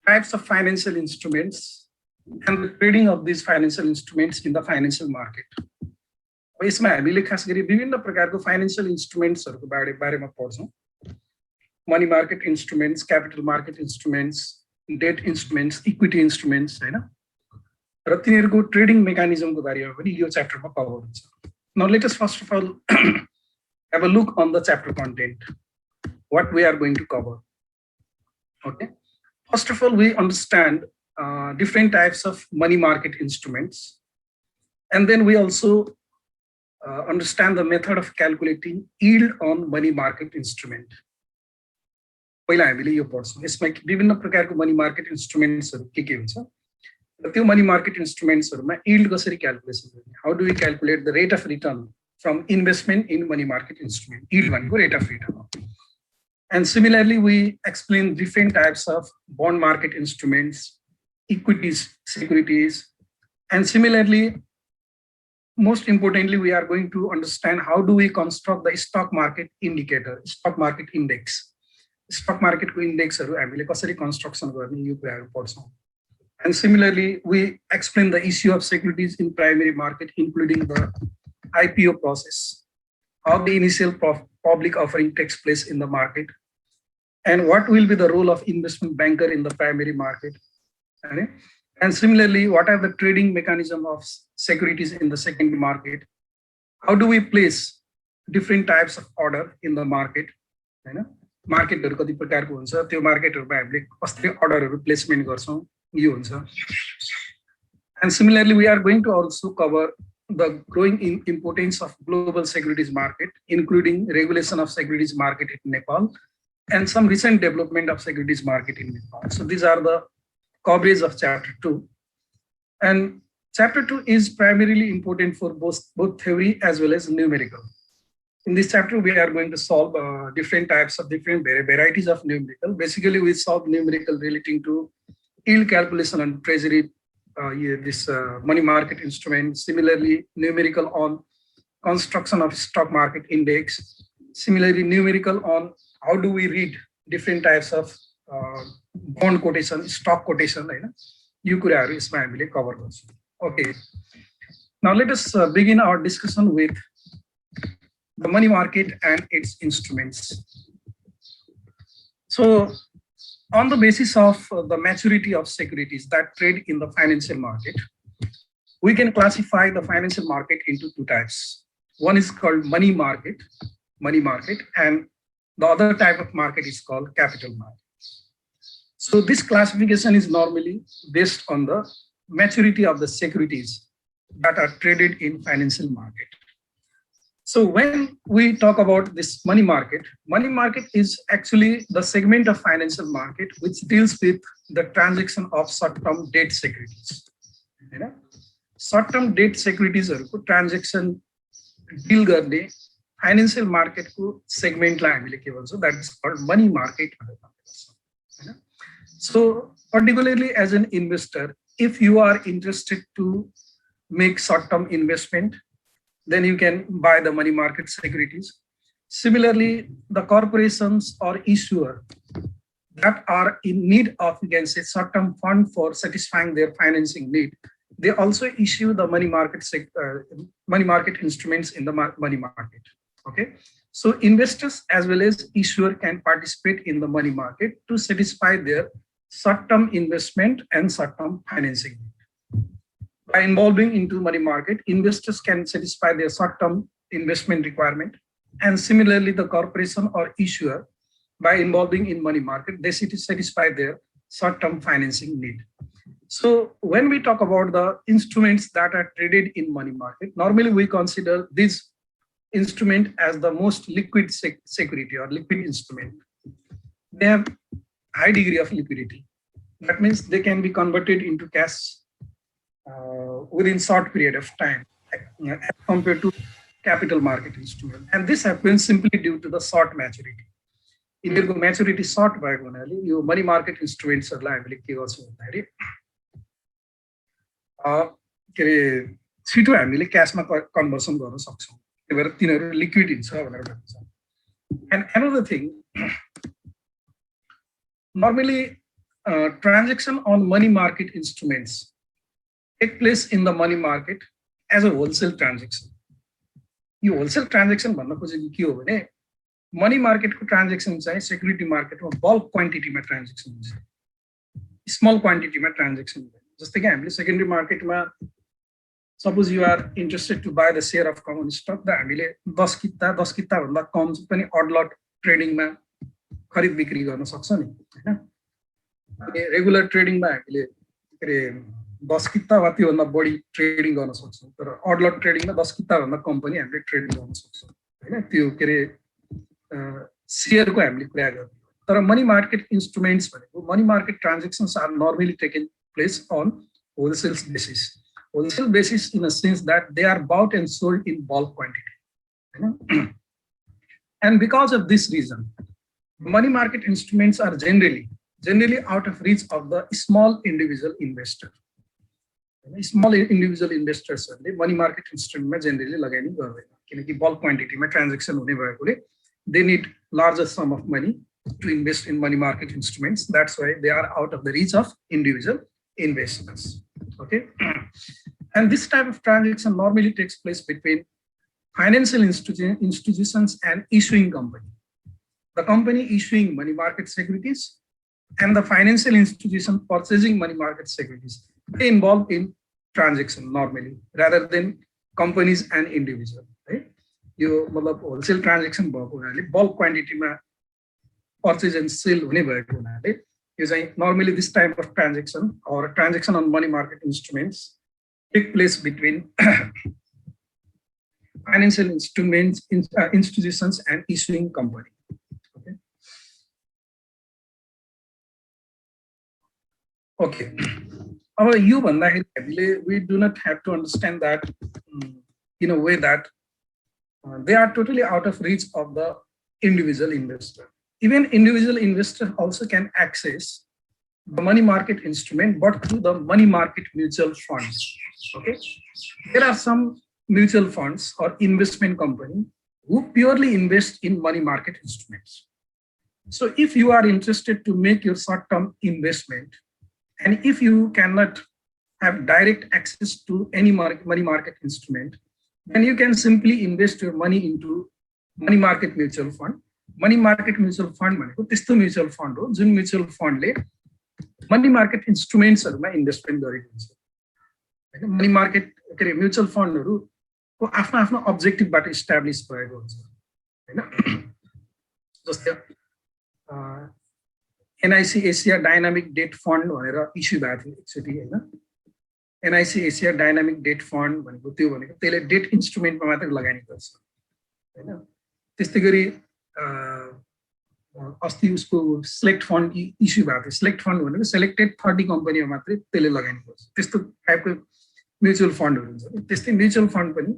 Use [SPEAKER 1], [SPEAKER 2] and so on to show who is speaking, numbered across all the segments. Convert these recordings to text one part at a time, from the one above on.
[SPEAKER 1] types of financial instruments and the trading of these financial instruments in the financial market. यसमा हामीले खास गरी विभिन्न प्रकारको फाइनान्शियल इन्स्ट्रुमेन्ट्सहरुको बारेमा पढ्छौं. Money market instruments, capital market instruments, debt instruments, equity instruments हैन, र तिनीहरुको ट्रेडिङ मेकानिजमको बारेमा पनि यो च्याप्टरमा कभर हुन्छ. Now let us first of all have a look on the chapter content, what we are going to cover. Okay, first of all we understand different types of money market instruments, and then we also understand the method of calculating yield on money market instrument. पहिला हामीले यो पढ्छौं. यसमा विभिन्न प्रकारको money market इन्स्ट्रुमेन्ट्सहरु के हुन्छ र त्यो मनी मार्केट इन्स्ट्रुमेन्ट्सहरुमा यील्ड कसरी क्याल्कुलेसन गर्ने, how do we calculate the rate of return from investment in money market instrument, yield भनेको rate of return. And similarly we explain different types of bond market instruments, equities, securities, and similarly most importantly we are going to understand how do we construct the stock market indicator, stock market index. Stock market को इन्डेक्सहरु हामीले कसरी construction गर्ने यो कुराहरु पढ्छौं. And similarly we explain the issue of securities in primary market, including the IPO process, how the initial public offering takes place in the market, and what will be the role of investment banker in the primary market. And similarly, what are the trading mechanism of securities in the secondary market, how do we place different types of order in the market, मार्केटहरु कति प्रकारको हुन्छ, त्यो मार्केटहरुमा हामीले कसरी अर्डरहरु placement गर्छौं, यो हुन्छ. And similarly we are going to also cover the growing importance of global securities market, including regulation of securities market in Nepal and some recent development of securities market in Nepal. So these are the coverage of chapter 2. And chapter 2 is primarily important for both theory as well as numerical. In this chapter, we are going to solve different types of different varieties of numerical. Basically, we solve numerical relating to yield calculation on treasury, money market instrument. Similarly, numerical on construction of stock market index. Similarly, numerical on how do we read different types of bond quotation, stock quotation. You could have cover those. Okay. Now let us begin our discussion with the money market and its instruments. So on the basis of the maturity of securities that trade in the financial market, we can classify the financial market into two types. One is called money market, and the other type of market is called capital market. So this classification is normally based on the maturity of the securities that are traded in financial market. So when we talk about this money market is actually the segment of financial market which deals with the transaction of short-term debt securities. Short-term debt securities को transaction deal गर्ने financial market को segment लाई हामीले के भन्छौं, that is called money market. So particularly as an investor, if you are interested to make short-term investment, then you can buy the money market securities. Similarly, the corporations or issuer that are in need of, you can say, short-term fund for satisfying their financing need, they also issue the money market instruments in the money market. Okay, so investors as well as issuer can participate in the money market to satisfy their short-term investment and short-term financing need. By involving into money market, investors can satisfy their short-term investment requirement, and similarly the corporation or issuer, by involving in money market, they satisfy their short-term financing need. So when we talk about the instruments that are traded in money market, normally we consider this instrument as the most liquid security or liquid instrument. They have high degree of liquidity. That means they can be converted into cash within short period of time as compared to capital market instrument. And this happens simply due to the short maturity. In your maturity short by you money market instruments are liable छिटो हामीले क्याशमा conversion गर्न सक्छौं, त्यही भएर तिनीहरु liquid हुन्छ भनेर भन्छ. And another thing, normally transaction on money market instruments take place in the money market as a wholesale transaction. यो होलसेल ट्रान्जेक्सन भन्न खोजेको के हो भने मनी मार्केटको ट्रान्जेक्सन चाहिँ सेक्युरिटी मार्केटमा बल्क क्वान्टिटीमा ट्रान्जेक्सन हुन्छ, स्मल क्वान्टिटीमा ट्रान्जेक्सन हुन्छ। जस्तै कि हामीले सेकेन्डरी मार्केटमा suppose you are interested to buy the share of common stock, त हामीले 10 किता भन्दा कम पनि अड लट ट्रेडिङमा खरिद बिक्री गर्न सक्छ नि, हैन। अनि रेगुलर ट्रेडिङमा हामीले के रे 10 किता वा त्योभन्दा बढी ट्रेडिङ गर्न सक्छौँ, तर अड लट ट्रेडिङमा 10 किता भन्दा कम पनि हामीले ट्रेडिङ गर्न सक्छौँ, हैन। त्यो के रे सेयरको हामीले कुरा गर्छौँ। तर मनी मार्केट इन्स्ट्रुमेन्ट्स भनेको money market transactions are normally taken place on wholesale basis. Wholesale basis in a sense that they are bought and sold in bulk quantity. You know? And because of this reason, money market instruments are generally out of reach of the small individual investor. Small individual investors are money market instrument generally लगानी गर्दैन, किनकि bulk quantity में transaction हुने भएकोले they need larger sum of money to invest in money market instruments. That's why they are out of the reach of individual investors. Okay, and this type of transaction normally takes place between financial institutions and issuing company. The company issuing money market securities and the financial institution purchasing money market securities, they involve in transaction normally rather than companies and individual. Right? यो मतलब wholesale transaction भएको हुनाले bulk quantity मा purchase and sale हुने भएको हुनाले normally this type of transaction or transaction on money market instruments take place between financial instruments, institutions and issuing company. Okay. Okay. We do not have to understand that in a way that they are totally out of reach of the individual investor. Even individual investor also can access the money market instrument, but through the money market mutual funds. Okay, there are some mutual funds or investment company who purely invest in money market instruments. So if you are interested to make your short-term investment, and if you cannot have direct access to any money market instrument, then you can simply invest your money into money market mutual fund. Money market mutual fund भनेको त्यस्तो mutual fund हो जुन mutual फन्डले money market इन्स्ट्रुमेन्ट्सहरुमा investment गरेको हुन्छ, हैन। Money market के रे mutual फन्डहरुको आफ्नो आफ्नो अब्जेक्टिभबाट इस्टाब्लिश भएको हुन्छ, हैन। जस्तै NIC Asia dynamic debt fund भनेर इस्यु भएको थियो एकचोटि, हैन। NIC Asia dynamic debt fund भनेको त्यसले डेट इन्स्ट्रुमेन्टमा मात्र लगानी गर्छ, हैन। त्यस्तै गरी अस्ति उसको सिलेक्ट फन्ड इस्यु भएको थियो। सिलेक्ट फन्ड भनेको सेलेक्टेड 30 कम्पनीमा मात्रै त्यसले लगानी गर्छ, त्यस्तो टाइपको म्युचुअल फन्डहरु हुन्छ। त्यस्तै म्युचुअल फन्ड पनि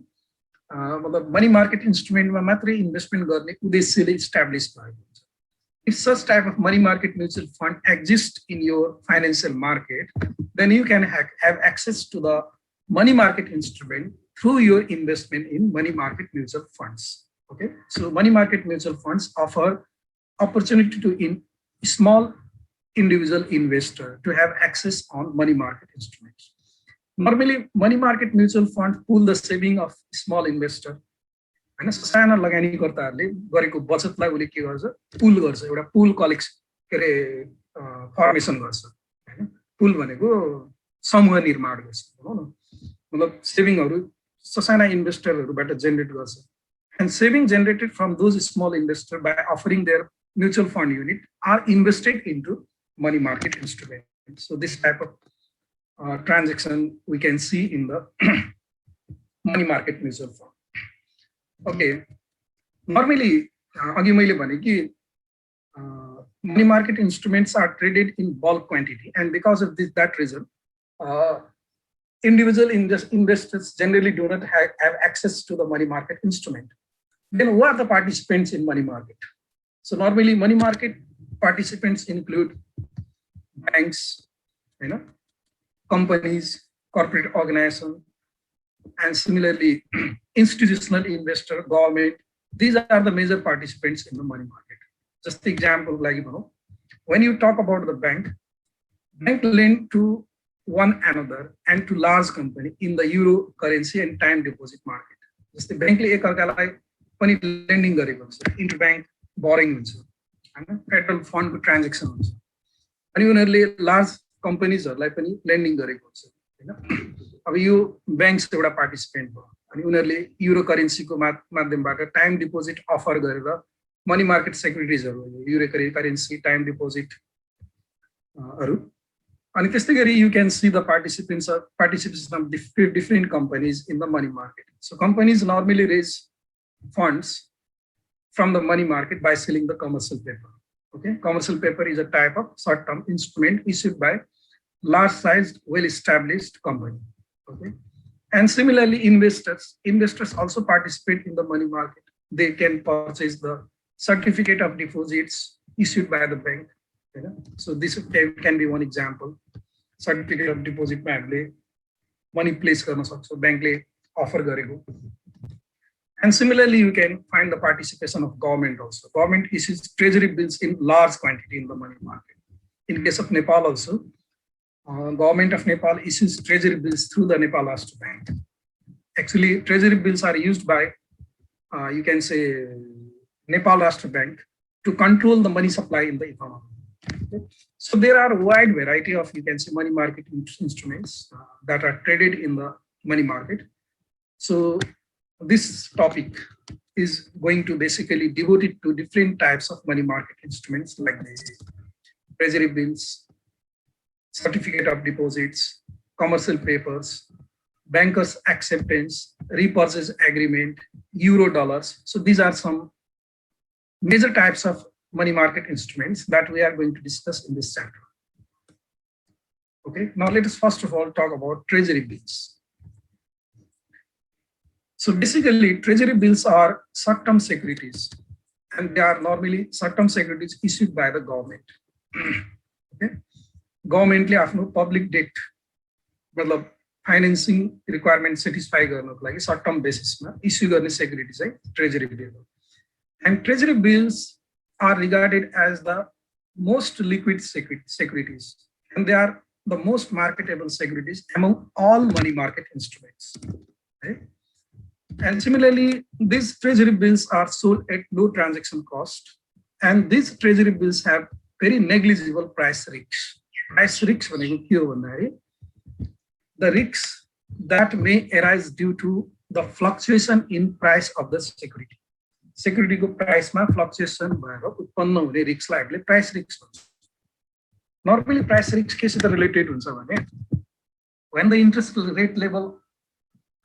[SPEAKER 1] मतलब मनी मार्केट इन्स्ट्रुमेन्टमा मात्रै इन्भेस्टमेन्ट गर्ने उद्देश्यले इस्टाब्लिश भएको हुन्छ। If such type of money market mutual fund exists in your financial market, then you can have access to the money market instrument through your investment in money market mutual funds. Okay, so money market mutual funds offer opportunity to small individual investor to have access on money market instruments. Normally, money market mutual fund pool the saving of small investor. हैन, साना लगानीकर्ताहरूले गरेको बचतलाई उले के गर्छ, पुल गर्छ, एउटा पुल collection के रे फर्मेसन गर्छ, हैन। पुल भनेको समूह निर्माण गर्छ, हो न। मतलब सेभिङहरु साना इन्भेस्टरहरुबाट जेनेरेट गर्छ, and saving generated from those small investors by offering their mutual fund unit are invested into money market instruments. So this type of transaction we can see in the money market mutual fund. Okay, normally अघि मैले भने कि money market instruments are traded in bulk quantity, and because of that reason individual investors generally do not have access to the money market instrument. Then who are the participants in money market? So normally money market participants include banks, companies, corporate organizations, and similarly institutional investor, government. These are the major participants in the money market. Just the example, like when you talk about the bank, bank lend to one another and to large company in the euro currency and time deposit market. जस्तै बैंकले एकअर्कालाई पनि lending गरेको हुन्छ, इन्टरब्याङ्क boring हुन्छ हैन, federal फन्डको transaction हुन्छ, अनि उनीहरूले लार्ज कम्पनीजहरूलाई पनि लेन्डिङ गरेको हुन्छ हैन। अब यो ब्याङ्क्स एउटा पार्टिसिपेन्ट भयो अनि उनीहरूले युरो करेन्सीको माध्यमबाट टाइम डिपोजिट अफर गरेर मनी मार्केट सेक्युरिटिजहरू, युरो करेन्सी टाइम डिपोजिट हरू, अनि त्यस्तै गरी you can see the participation of different companies in the money market. So companies normally raise funds from the money market by selling the commercial paper. Okay, commercial paper is a type of short-term instrument issued by large-sized, well-established company. Okay, and similarly, investors also participate in the money market. They can purchase the certificate of deposits issued by the bank. You know? So this can be one example. Certificate of deposit money place karna sakcha, bank le offer gareko. And similarly, you can find the participation of government also. Government issues treasury bills in large quantity in the money market. In case of Nepal also, government of Nepal issues treasury bills through the Nepal Rashtra Bank. Actually, treasury bills are used by, you can say, Nepal Rashtra Bank to control the money supply in the economy. Okay. So there are a wide variety of, you can say, money market instruments that are traded in the money market. So this topic is going to basically devote it to different types of money market instruments like this: treasury bills, certificate of deposits, commercial papers, bankers acceptance, repurchase agreement, euro dollars. So these are some major types of money market instruments that we are going to discuss in this chapter. Okay, now let us first of all talk about treasury bills. So basically, treasury bills are short-term securities, and they are normally short-term securities issued by the government. Okay, government le afno public debt, matlab financing requirement satisfy गर्नको लागि short-term basis मा issue गर्ने securities है treasury bill. And treasury bills are regarded as the most liquid securities, and they are the most marketable securities among all money market instruments. Okay? And similarly, these treasury bills are sold at low transaction cost, and these treasury bills have very negligible price risks. Price risks भनेको के हो भन्दाखेरि the risks that may arise due to the fluctuation in price of the security. Security को price मा fluctuation भएर उत्पन्न हुने रिस्कलाई हामीले price risk भन्छ. Normally price risk केसित related हुन्छ भने when the interest rate level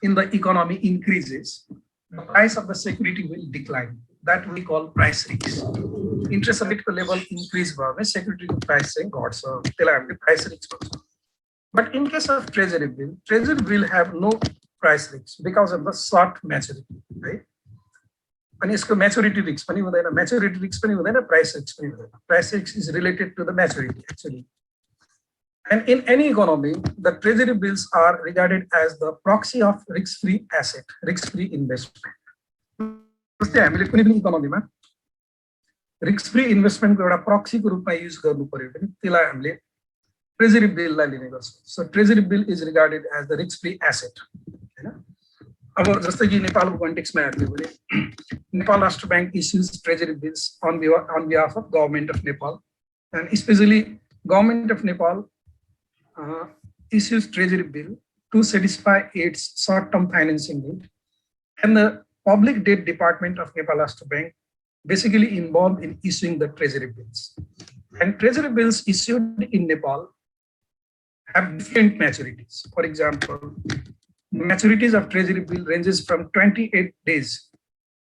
[SPEAKER 1] in the economy increases, the price of the security will decline. That we call price risk. Interest rate level increase भयो भने security को price चाहिँ घट्छ. त्यसलाई हामीले price risk भन्छ. But in case of treasury bill have no price risk because of the short maturity, right? And यसको maturity risk पनि हुँदैन, maturity risk पनि हुँदैन, price risk पनि हुँदैन. Price risk is related to the maturity actually. And in any economy, the treasury bills are regarded as the proxy of risk-free asset, risk-free investment. जस्तै हामीले कुनै पनि इकोनोमीमा risk-free investment को एउटा proxy को रूपमा युज गर्नु पर्यो भने त्यसलाई हामीले treasury bill लाई लिने गर्छौं. So treasury bill is regarded as the risk-free asset. हैन? अब जस्तै कि नेपालको कन्टेक्स्टमा हेर्ने भने Nepal Rashtra Bank issues treasury bills on behalf of government of Nepal, and especially government of Nepal issues treasury bill to satisfy its short-term financing need, and the public debt department of Nepal Rashtra Bank basically involved in issuing the treasury bills. And treasury bills issued in Nepal have different maturities. For example, the maturities of treasury bill ranges from 28 days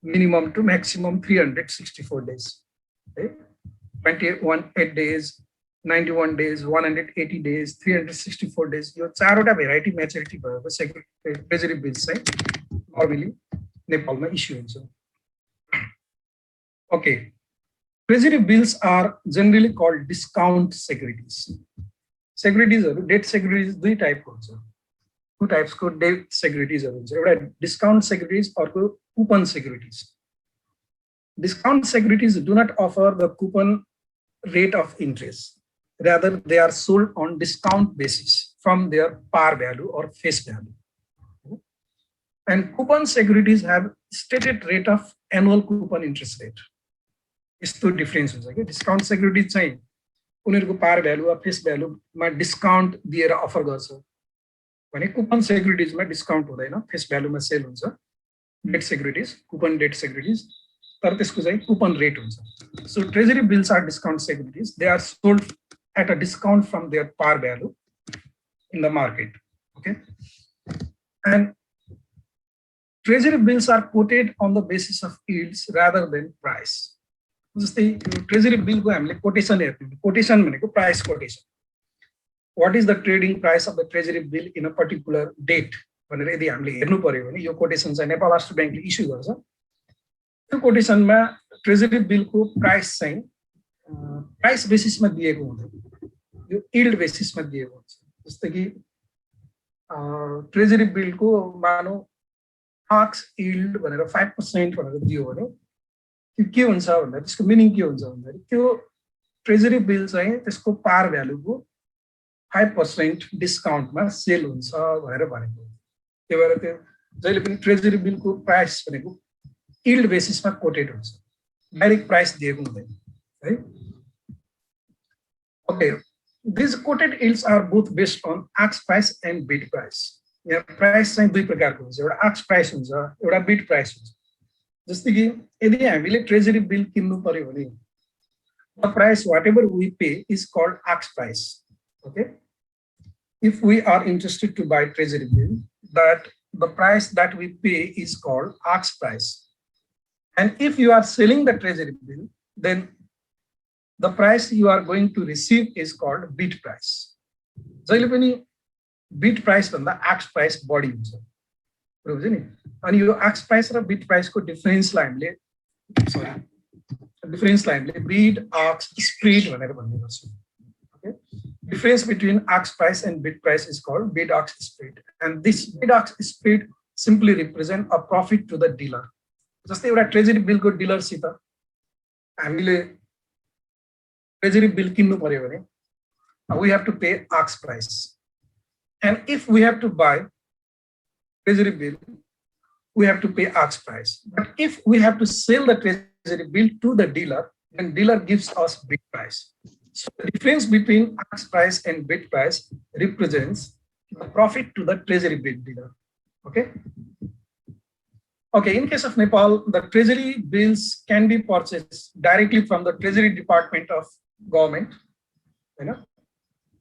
[SPEAKER 1] minimum to maximum 364 days. Okay? 8 days, 91 days, 180 days, 364 days. यो चारवटा variety maturity भएको treasury bills चाहिँ normally नेपालमा issue हुन्छ. Okay. Treasury bills are generally called discount securities. Securities are debt securities दुई टाइपको हुन्छ. Two types को debt securities हुन्छ. एउटा discount securities अर्को coupon securities. Discount securities do not offer the coupon rate of interest. rather they are sold on discount basis from their par value or face value. And coupon securities have stated rate of annual coupon interest rate. यस्तो difference हुन्छ कि discount security चाहिँ उनीहरूको par value वा face भ्यालुमा discount दिएर offer गर्छ भने कुपन सेक्युरिटिजमा डिस्काउन्ट हुँदैन, फेस भ्यालुमा सेल हुन्छ debt securities, coupon debt securities, तर त्यसको चाहिँ कुपन रेट हुन्छ. So treasury bills are discount securities, they are sold at a discount from their par value in the market. Okay, and treasury bills are quoted on the basis of yields rather than price. जस्तै treasury बिलको हामीले quotation हेर्ने, quotation भनेको price quotation. What is the trading price of the treasury bill in a particular date भनेर यदि हामीले हेर्नु पर्यो भने यो कोटेसन चाहिँ नेपाल राष्ट्र ब्याङ्कले इस्यु गर्छ. त्यो कोटेसनमा ट्रेजरी बिलको प्राइस चाहिँ प्राइस बेसिसमा दिएको हुँदैन, यो यील्ड बेसिसमा दिएको हुन्छ. जस्तै कि ट्रेजरी बिलको मानौ मार्क्स यील्ड भनेर 5% भनेर दियो भने के हुन्छ भन्दा त्यसको मिनिङ के हुन्छ भन्दाखेरि त्यो ट्रेजरी बिल चाहिँ त्यसको पार भ्यालुको 5% डिस्काउन्टमा सेल हुन्छ भनेर भनेको. त्यही भएर त्यो जहिले पनि ट्रेजरी बिलको प्राइस भनेको यील्ड बेसिसमा कोटेड हुन्छ, डाइरेक्ट प्राइस दिएको हुँदैन है. Okay, this quoted yields are both based on ask price and bid price. यहाँ प्राइस चाहिँ दुई प्रकारको हुन्छ, एउटा आस्क प्राइस हुन्छ, एउटा बिड प्राइस हुन्छ. जस्तै कि यदि हामीले ट्रेजरी बिल किन्नु पर्यो भने the price whatever we pay is called ask price. Okay, if we are interested to buy treasury bill, that the price that we pay is called ask price. And if you are selling the treasury bill, then the price you are going to receive is called bid price. जहिले पनि bid price भन्दा ask price बढी हुन्छ. बुझ्यो नि? अनि यो ask price र bid price को डिफरेन्सलाई हामीले bid ask spread भनेर भन्ने गर्छौँ. Okay? Difference between ask price and bid price is called bid ask spread, and this bid ask spread simply represent a profit to the dealer. जस्तै एउटा treasury बिलको डिलरसित हामीले treasury bill किन्नु पर्यो भने we have to pay ask price, and if we have to buy treasury bill we have to pay ask price. But if we have to sell the treasury bill to the dealer, then dealer gives us bid price. So the difference between ask price and bid price represents the profit to the treasury bill dealer. Okay. Okay. In case of Nepal, the treasury bills can be purchased directly from the treasury department of government, you know,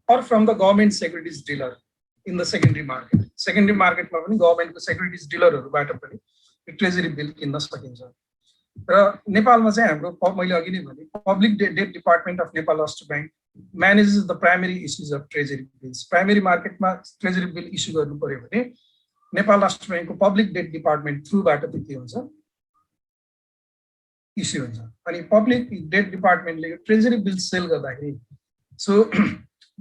[SPEAKER 1] or from the government securities dealer in the secondary market. Secondary market मा पनि गभर्नमेन्टको securities डिलरहरुबाट पनि treasury bill किन्न सकिन्छ. र नेपालमा चाहिँ हाम्रो मैले अघि नै भने public debt department of Nepal Rastra bank manages the primary issues of treasury bills. Primary मार्केटमा ट्रेजरी बिल इस्यु गर्नु पर्यो भने नेपाल राष्ट्र बैंकको पब्लिक डेट डिपार्टमेन्ट थ्रुबाट के हुन्छ इस्यु हुन्छ. अनि पब्लिक डेट डिपार्टमेन्टले ट्रेजरी बिल सेल गर्दाखेरि so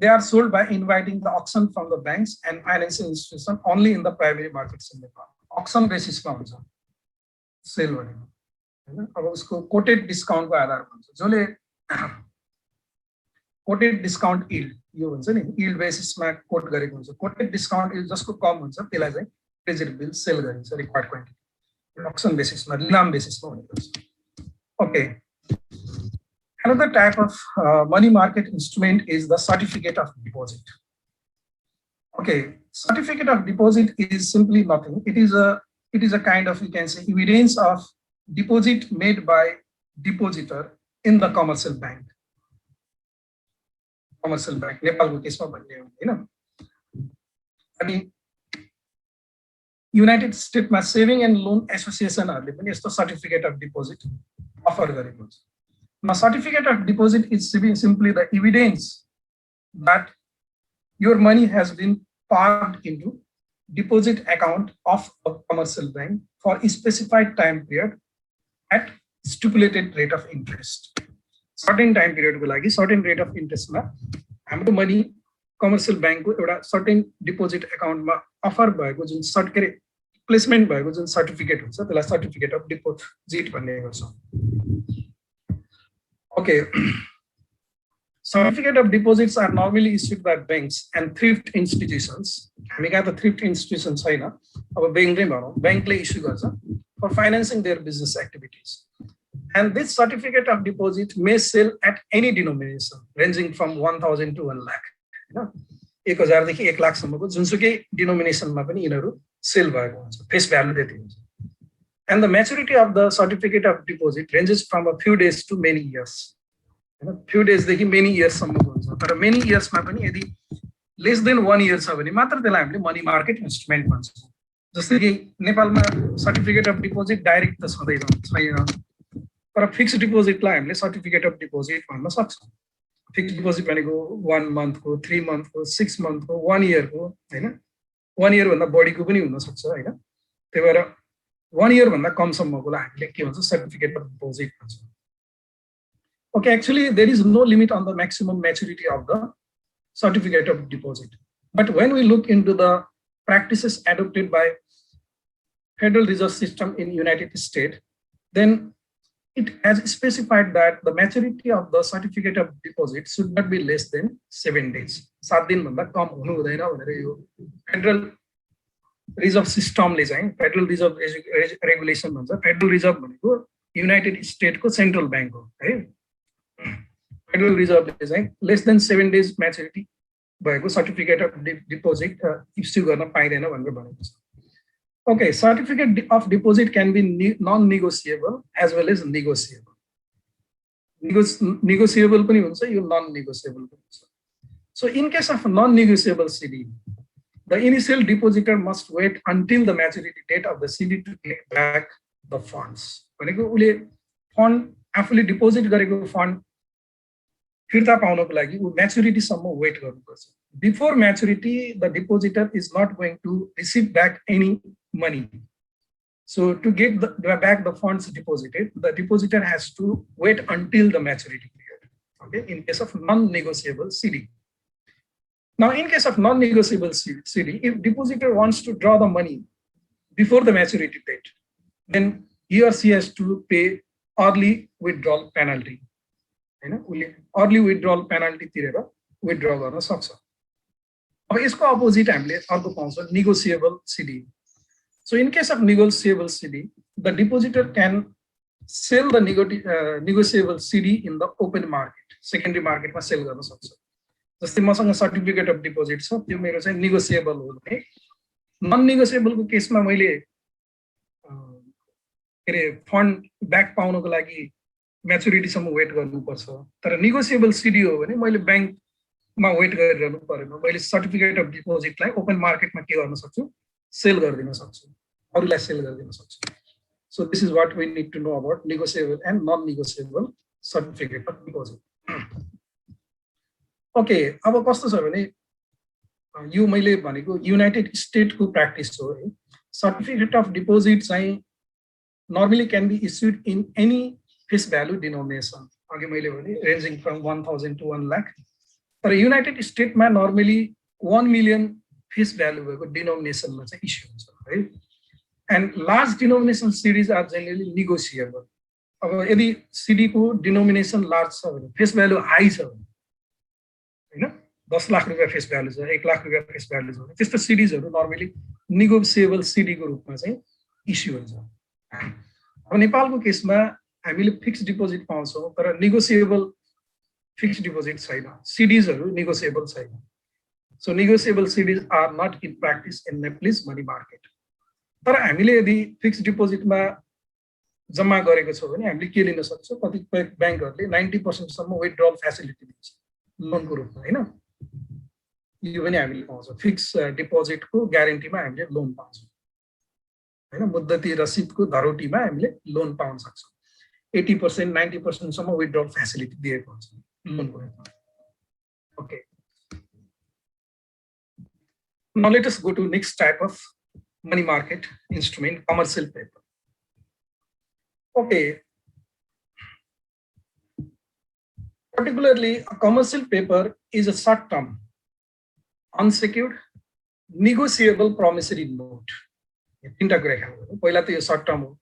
[SPEAKER 1] they are sold by inviting the auction from the banks and financial institutions only in the primary markets in Nepal. Auction basis मा हुन्छ sale भनेको हैन. अब उसको कोटेड डिस्काउन्टको आधारमा हुन्छ, जसले कोटेड डिस्काउन्ट यील्ड यो हुन्छ नि यील्ड बेसिसमा कोट गरेको हुन्छ. कोटेड डिस्काउन्ट यील्ड जसको कम हुन्छ त्यसलाई चाहिँ ट्रेजरी बिल सेल गरिन्छ रिक्वायर्ड क्वान्टिटी. अक्सन बेसिसमा लिलाम बेसिसमा हुने गर्छ. Okay, another type of money market instrument is the certificate of deposit. Okay, certificate of deposit is simply nothing. It is a kind of, you can say, evidence of deposit made by depositor in the commercial bank. Commercial bank नेपालको केसमा भन्ने हो हैन. अनि United स्टेटमा saving and loan एसोसिएसनहरुले पनि यस्तो certificate of deposit offer गरेको हुन्छ. Now, certificate of deposit is simply the evidence that your money has been parked into deposit account of a commercial bank for a specified time period at stipulated rate of interest. Certain time period को लागि certain rate of interest मा हाम्रो money commercial बैंकको एउटा certain deposit account मा offer भएको जुन certificate placement भएको जुन सर्टिफिकेट हुन्छ त्यसलाई सर्टिफिकेट अफ डिपोजिट भन्ने गर्छौं. Okay, certificate of deposits are normally issued by banks and thrift institutions. We got the thrift institutions, our bank issue for financing their business activities. And this certificate of deposit may sell at any denomination, ranging from 1,000 to 1 lakh. 1,000 देखि 1 लाख सम्मको जुनसुकै डिनोमिनेसनमा पनि यिनीहरू sale भएको हुन्छ, face value त्यति हुन्छ. And the maturity of the certificate of deposit ranges from a few days to many years. Few days देखि many years सम्मको हुन्छ. तर many years मा पनि यदि less than 1 year छ भने मात्र त्यसलाई हामीले मनी मार्केट इन्स्ट्रुमेन्ट भन्छौँ. जस्तै कि नेपालमा सर्टिफिकेट अफ डिपोजिट डाइरेक्ट त छैन, तर फिक्स डिपोजिटलाई हामीले सर्टिफिकेट अफ डिपोजिट भन्न सक्छौँ. फिक्स डिपोजिट भनेको 1 मन्थको, 3 मन्थको, 6 मन्थको, 1 इयरको, हैन, 1 इयर भन्दा बढीको पनि हुन सक्छ, हैन. त्यही भएर 1 इयर भन्दा कम सम्मकोलाई हामीले के भन्छ, सर्टिफिकेट अफ डिपोजिट भन्छौँ. Okay, actually there is no limit on the maximum maturity of the certificate of deposit. But when we look into the practices adopted by Federal Reserve System in United States, then it has specified that the maturity of the certificate of deposit should not be less than 7 days. 7 दिन भन्दा कम हुनु हुँदैन भनेर यो Federal Reserve System ले चाहिँ Federal Reserve Regulation भन्छ. Federal Reserve भनेको युनाइटेड स्टेटको सेन्ट्रल बैंक हो, है. Federal Reserve ले चाहिँ less than 7 days maturity भएको सर्टिफिकेट अफ डिपोजिट इस्यु गर्न पाइदैन भनेर भनेको छ. Okay, certificate of deposit can be non-negotiable as well as negotiable. Negotiable पनि हुन्छ, यो non-negotiable पनि हुन्छ. So in case of non-negotiable CD, the initial depositor must wait until the maturity date of the CD to get back the funds. भनेको उले fund आफूले deposit गरेको fund फिर्ता पाउनको लागि उ म्याच्युरिटी सम्म वेट गर्नुपर्छ. Before maturity, the depositor is not going to receive back any money. So to get back the funds deposited, the depositor has to wait until the maturity period. Okay, in case of non-negotiable CD. Now, in case of non-negotiable CD, if depositor wants to draw the money before the maturity date, then he or she has to pay early withdrawal penalty. Early withdrawal penalty तिरेर withdraw गर्न सक्छ. अब यसको opposite हामीले अर्को पाउँछौँ negotiable CD. So in case of negotiable CD, the depositor can sell the negotiable CD in the open market, secondary market मा sale गर्न सक्छ. जस्तै मसँग सर्टिफिकेट अफ डिपोजिट छ, त्यो मेरो चाहिँ नेगोसिएबल हो भने नन नेगोसिएबलको केसमा मैले के रे फन्ड ब्याक पाउनको लागि म्याच्युरिटी सम्म वेट गर्नुपर्छ. तर नेगोसिएबल सीडी हो भने मैले बैंकमा वेट गरिरहनु पर्दैन. मैले सर्टिफिकेट अफ डिपोजिटलाई ओपन मार्केटमा के गर्न सक्छु, सेल गरिदिन सक्छु, अरूलाई सेल गरिदिन सक्छु. So this is what we need to know about negotiable and non-negotiable certificate of deposit. Okay, अब कस्तो छ भने यो मैले भनेको युनाइटेड स्टेटको प्र्याक्टिस हो है. सर्टिफिकेट अफ डिपोजिट चाहिँ normally can be issued in any face value denomination. अघि मैले भने रेन्जिङ फ्रम 1000 to 1 लाख. तर युनाइटेड स्टेटमा नर्मली 1 मिलियन फेस भ्यालु भएको डिनोमिनेसनमा चाहिँ इस्यु हुन्छ है. And large denomination CDs are generally negotiable. अब यदि सिडी को डिनोमिनेसन लार्ज छ भने फेस भ्यालु हाई छ भने हैन 10 लाख रुपैयाँ फेस भ्यालु छ, 1 लाख रुपैयाँ फेस भ्यालु छ भने त्यस्तो सिडीजहरु नर्मली नेगोसिएबल सिडी को रूपमा चाहिँ इस्यु हुन्छ. अब नेपालको केसमा हामीले फिक्स डिपोजिट पाउँछौं तर नेगोसिएबल फिक्स डिपोजिट छैन. सिडीजहरु नेगोसिएबल छैन. So negotiable CDs are not in practice in Nepalese money market. तर हामीले यदि फिक्स डिपोजिटमा जम्मा गरेको छौं भने हामीले के लिन सक्छौं, कतिपय बैंकहरुले 90% सम्म विथड्रल फ्यासिलिटी दिन्छ लोनको रूपमा हैन. यो पनि हामीले पाउँछौं. फिक्स डिपोजिटको ग्यारेन्टीमा हामीले लोन पाउँछौं हैन. मुद्दती रसिदको धरोटीमा हामीले लोन पाउन सक्छौं. 80% 90% सम्म विथड्रल फ्यासिलिटी दिएको हुन्छ लोनको रूपमा. Okay, now let us go to next type of money market instrument, commercial paper. Okay, particularly a commercial paper is a short term unsecured negotiable promissory note. तीनटा कुरा खानु. पहिला त यो short term हो,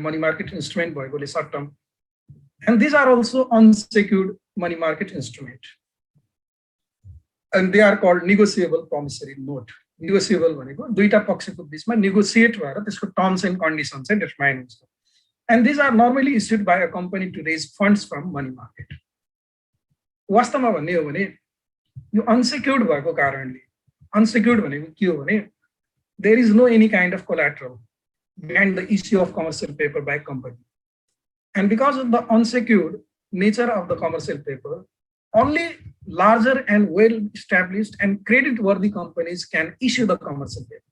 [SPEAKER 1] money market instrument भएकोले short term, and these are also unsecured money market instrument. And they are called negotiable promissory note. Negotiable भनेको दुईटा पक्षको बीचमा negotiate भएर त्यसको terms and conditions चाहिँ define हुन्छ. And these are normally issued by a company to raise funds from money market. वास्तवमा भन्ने हो भने यो unsecured भएको कारणले, unsecured भनेको के हो भने there is no any kind of collateral behind the issue of commercial paper by company. And because of the unsecured nature of the commercial paper, only larger and well-established and credit-worthy companies can issue the commercial paper.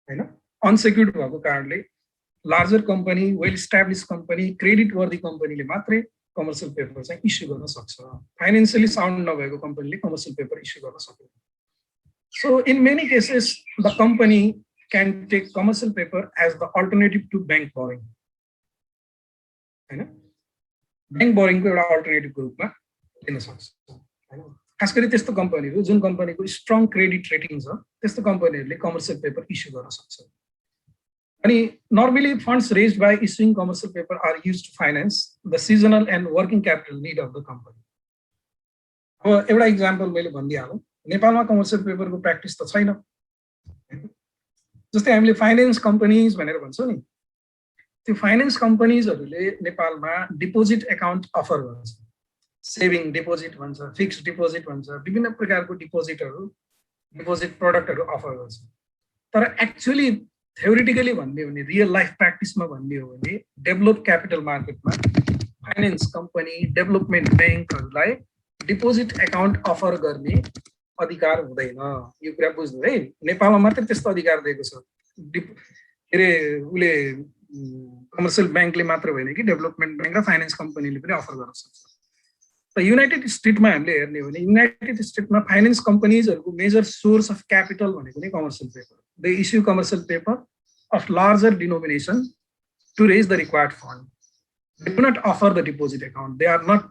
[SPEAKER 1] You know, unsecured भएको कारणले larger company, well-established company, credit-worthy company ले मात्रै commercial paper चाहिँ issue गर्न सक्छ. Financially sound नभएको company ले commercial paper issue गर्न सक्दैन. So in many cases, the company can take commercial paper as the alternative to bank borrowing. हैन? Bank borrowing को एउटा alternative ग्रुपमा लिन सक्छ. हैन? खास गरी त्यस्तो कम्पनीहरु जुन कम्पनीको स्ट्रङ क्रेडिट रेटिङ छ त्यस्तो कम्पनीहरुले कमर्शियल पेपर इस्यु गर्न सक्छ. अनि normally funds raised by issuing commercial paper are used to finance the seasonal and working capital need of the company. अब एउटा एक्जाम्पल मैले भनिदिहालौँ. नेपालमा कमर्शियल पेपरको प्र्याक्टिस त छैन. जस्तै हामीले फाइनान्स कम्पनीज भनेर भन्छौँ नि, त्यो फाइनान्स कम्पनीजहरूले नेपालमा डिपोजिट एकाउन्ट अफर गर्छ. सेभिङ डिपोजिट भन्छ, फिक्स्ड डिपोजिट भन्छ, विभिन्न प्रकारको डिपोजिटहरू, डिपोजिट प्रडक्टहरू अफर गर्छ. तर एक्चुअली थ्योरिटिकली भन्ने हो भने, रियल लाइफ प्र्याक्टिसमा भन्ने हो भने डेभलप क्यापिटल मार्केटमा फाइनान्स कम्पनी, डेभलपमेन्ट ब्याङ्कहरूलाई डिपोजिट एकाउन्ट अफर गर्ने अधिकार हुँदैन. यो कुरा बुझ्नु है. नेपालमा मात्र त्यस्तो अधिकार दिएको छ. के अरे उसले कमर्सियल ब्याङ्कले मात्र होइन कि डेभलपमेन्ट ब्याङ्क र फाइनान्स कम्पनीले पनि अफर गर्न सक्छ. त युनाइटेड स्टेटमा हामीले हेर्ने हो भने युनाइटेड स्टेटमा फाइनान्स कम्पनीजहरूको मेजर सोर्स अफ क्यापिटल भनेको नै commercial paper. They issue commercial paper of larger denomination to raise the required fund. They do not offer the deposit account. They are not,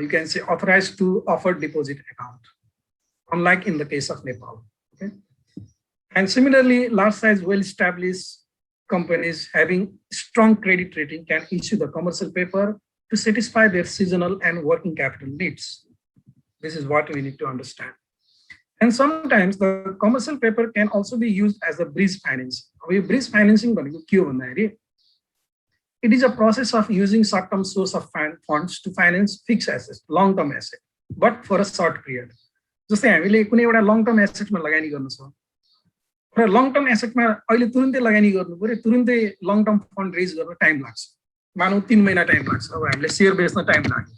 [SPEAKER 1] you can say, authorized to offer deposit account, unlike in the case of Nepal. Okay? And similarly, large size, well-established companies having strong credit rating can issue the commercial paper to satisfy their seasonal and working capital needs. This is what we need to understand. And sometimes the commercial paper can also be used as a bridge financing. Bridge financing, it is a process of using short-term source of funds to finance fixed assets, long-term asset, but for a short period. Just हामीले कुनै एउटा long-term asset मा लगानी गर्नु छ. र long-term asset मा अहिले तुरुन्तै लगानी गर्नु पर्यो, तुरुन्तै long-term fund raise गर्न टाइम लाग्छ. मानौ 3 महिना टाइम लाग्छ. अब हामीले शेयर बेच्न टाइम लाग्यो.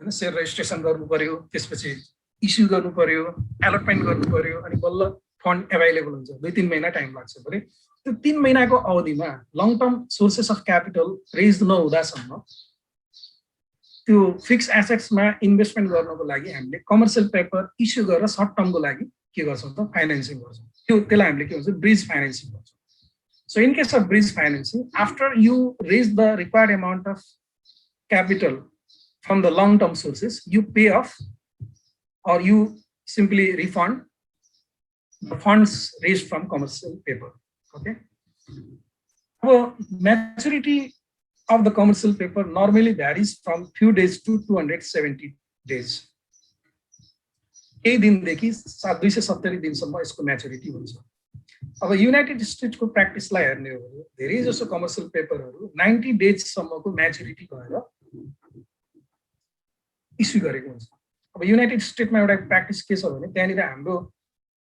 [SPEAKER 1] हैन, शेयर रेजिस्ट्रेसन गर्नु पर्यो, त्यसपछि इस्यु गर्नु पर्यो, एलोटमेन्ट गर्नु पर्यो, अनि बल्ल फन्ड अवेलेबल हुन्छ. 2-3 महिना टाइम लाग्छ भने त्यो 3 महिनाको अवधिमा long term sources of capital raise नहुँदासम्म त्यो फिक्स एसेट्समा इन्भेस्टमेन्ट गर्नको लागि हामीले कमर्सियल पेपर इस्यु गरेर सर्ट टर्मको लागि के गर्छौँ त फाइनान्सिङ गर्छौँ. त्यसलाई हामीले के भन्छ ब्रिज फाइनान्सिङ भन्छौँ. So in case of bridge financing, after you raise the required amount of capital from the long term sources, you pay off or you simply refund the funds raised from commercial paper. Okay. So maturity of the commercial paper normally varies from few days to 270 days. केही दिनदेखि 270 दिनसम्म यसको maturity हुन्छ. अब United स्टेट्सको प्र्याक्टिसलाई हेर्ने हो भने धेरै जसो कमर्सियल पेपरहरू 90 डेजसम्मको म्याच्युरिटी भएर इस्यु गरेको हुन्छ. अब युनाइटेड स्टेटमा एउटा प्र्याक्टिस के छ भने त्यहाँनिर हाम्रो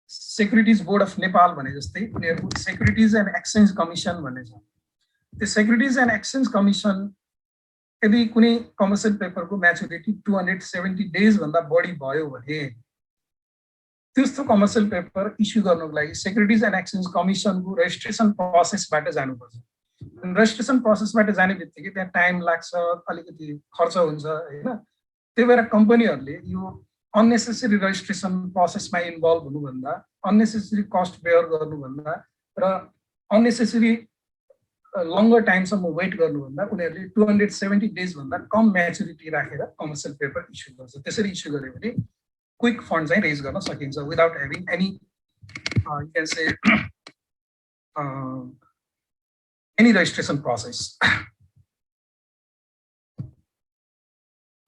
[SPEAKER 1] सेक्युरिटिज बोर्ड अफ नेपाल भने जस्तै उनीहरूको सेक्युरिटिज एन्ड एक्सचेन्ज कमिसन भन्ने छ. त्यो सेक्युरिटिज एन्ड एक्सचेन्ज कमिसन यदि कुनै कमर्सियल पेपरको म्याच्युरिटी 270 डेज भन्दा बढी भयो भने त्यस्तो कमर्सियल पेपर इस्यु गर्नको लागि सेक्युरिटिज एन्ड एक्सचेन्ज कमिसनको रेजिस्ट्रेसन प्रोसेसबाट जानुपर्छ. रेजिस्ट्रेसन प्रोसेसबाट जाने बित्तिकै त्यहाँ टाइम लाग्छ, अलिकति खर्च हुन्छ हैन. त्यही भएर कम्पनीहरूले यो अननेसेसरी रेजिस्ट्रेसन प्रोसेसमा इन्भल्भ हुनुभन्दा, अननेसेसरी कस्ट बेयर गर्नुभन्दा र अननेसेसरी लङ्गर टाइमसम्म वेट गर्नुभन्दा उनीहरूले 270 डेज भन्दा कम म्याच्युरिटी राखेर कमर्सियल पेपर इस्यु गर्छ. त्यसरी इस्यु गर्यो भने क्विक फन्ड चाहिँ रेज गर्न सकिन्छ without having any you can say any registration process.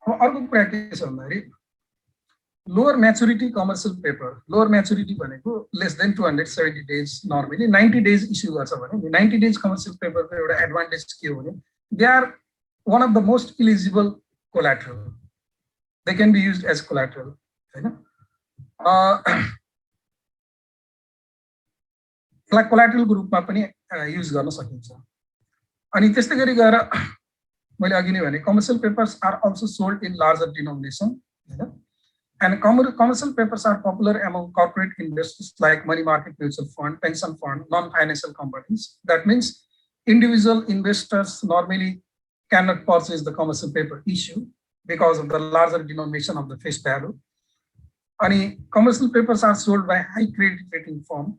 [SPEAKER 1] अब अर्को कुरा के छ भन्दाखेरि lower maturity commercial paper, lower maturity भनेको less than 270 days, normally 90 days issue गर्छ भने 90 डेज कमर्सियल पेपरको एउटा एडभान्टेज के हो भने they are one of the most eligible collateral. They can be used as collateral. यसलाई कोलाटरलको रूपमा पनि युज गर्न सकिन्छ। अनि त्यस्तै गरी गएर मैले अघि नै भने commercial papers are also sold in larger denomination, हैन। And commercial papers are popular among corporate investors like money market mutual fund, pension fund, non-financial companies. That means individual investors normally cannot purchase the commercial paper issue because of the larger denomination of the face value. And commercial papers are sold by high credit rating firm.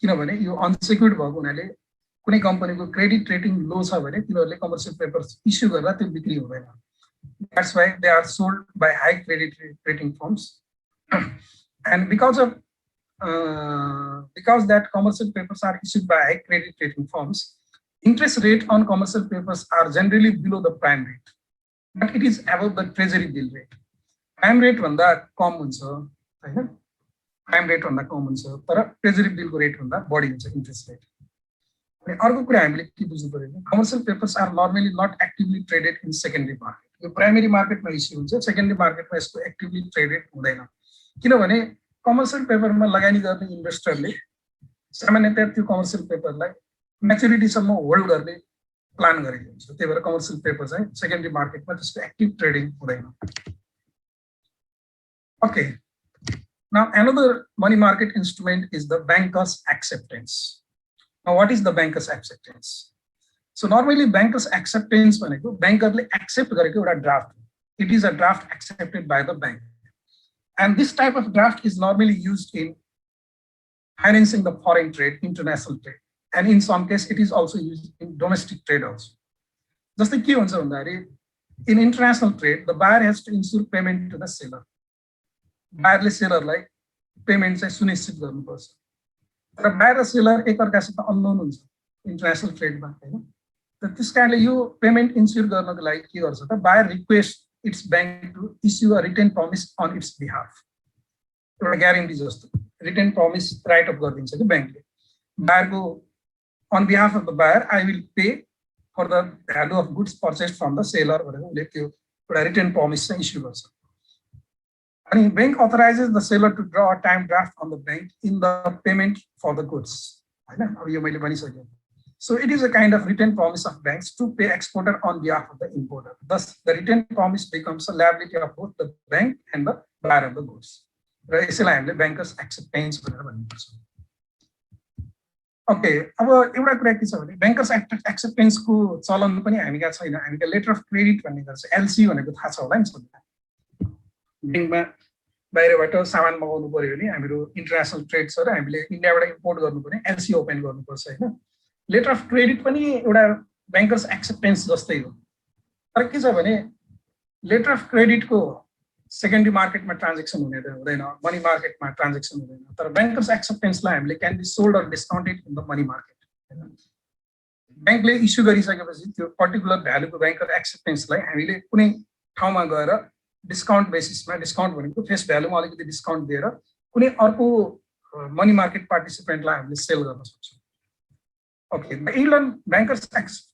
[SPEAKER 1] किनभने यो अनसेक्युर्ड भएको हुनाले कुनै कम्पनीको credit rating लो छ भने तिनीहरूले commercial papers issue गर्दा त्यो बिक्री हुँदैन। That's why they are sold by high credit rating firms. And because that commercial papers are issued by high credit rating firms, interest rate on commercial papers are generally below the prime rate, but it is above the treasury bill rate. Prime rate भन्दा कम हुन्छ, हैन? Prime rate भन्दा कम हुन्छ, तर treasury bill को rate भन्दा बढी हुन्छ interest rate. अनि अर्को कुरा हामीले के बुझ्नु पर्यो, commercial papers are normally not actively traded in secondary market. यो प्राइमरी मार्केटमा इस्यु हुन्छ, सेकेन्डरी मार्केटमा यसको एक्टिभली ट्रेडेड हुँदैन। किनभने कमर्शियल पेपरमा लगानी गर्ने इन्भेस्टरले सामान्यतया त्यो कमर्शियल पेपरलाई म्याच्युरिटीसम्म होल्ड गर्ने प्लान गरेको हुन्छ। त्यही भएर कमर्शियल पेपर चाहिँ सेकेन्डरी मार्केटमा त्यसको एक्टिभ ट्रेडिङ हुँदैन। Okay, now another money market instrument is the bankers acceptance. Now what is the bankers acceptance? So normally bankers acceptance भनेको बैंकरले एक्सेप्ट गरेको एउटा draft. It is a draft accepted by the bank, and this type of draft is normally used in financing the foreign trade, international trade, and in some case it is also used in domestic trade also. जस्तै के हुन्छ भन्दाखेरि in international trade the buyer has to ensure payment to the seller. बायरले सेलरलाई payment चाहिँ सुनिश्चित गर्नुपर्छ। तर बायर र सेलर एकअर्कासित अननोन हुन्छ इन्टरनेसनल ट्रेडमा, हैन? त्यस कारणले यो पेमेन्ट इन्स्योर गर्नको लागि के गर्छ त buyer request its bank to issue a written promise on its behalf. एउटा ग्यारेन्टी जस्तो रिटेन प्रमिस राइट अफ गरिदिन्छ कि बैंकले बायरको on behalf of the buyer I will pay for the value of goods purchased from the seller भनेर उसले त्यो एउटा रिटेन प्रमिस चाहिँ इस्यु गर्छ। अनि bank authorizes the seller to draw a time draft on the bank in the payment for the goods, हैन? अब यो मैले भनिसकेँ। So it is a kind of written promise of banks to pay exporter on behalf of the importer. Thus, the written promise becomes a liability of both the bank and the buyer of the goods. र यसैलाई हामीले bankers acceptance भनेर भनिन्छ। Okay, अब एउटा कुरा के छ भने bankers acceptance को चलन पनि हामीका छैन। हामीका लेटर अफ क्रेडिट भन्ने गर्छ, एलसी भनेको थाहा छ होला नि सबैलाई। बैंकमा बाहिरबाट सामान मगाउनु पर्यो भने हाम्रो इन्टरनेशनल ट्रेड छ र हामीले इन्डियाबाट इम्पोर्ट गर्नु पर्यो एलसी ओपन गर्नुपर्छ, हैन? लेटर अफ क्रेडिट पनि एउटा ब्याङ्कर्स एक्सेप्टेन्स जस्तै हो। तर के छ भने लेटर अफ क्रेडिटको सेकेन्डरी मार्केटमा ट्रान्जेक्सन हुँदैन, मनी मार्केटमा ट्रान्जेक्सन हुँदैन। तर ब्याङ्कर्स एक्सेप्टेन्सलाई हामीले can be sold or discounted in the money market. ब्याङ्कले इस्यु गरिसकेपछि त्यो पर्टिकुलर भ्यालुको ब्याङ्कर एक्सेप्टेन्सलाई हामीले कुनै ठाउँमा गएर डिस्काउन्ट बेसिसमा, डिस्काउन्ट भनेको फेस भ्यालुमा अलिकति डिस्काउन्ट दिएर कुनै अर्को मनी मार्केट पार्टिसिपेन्टलाई हामीले सेल गर्न सक्छौँ। Okay, the yield on bankers'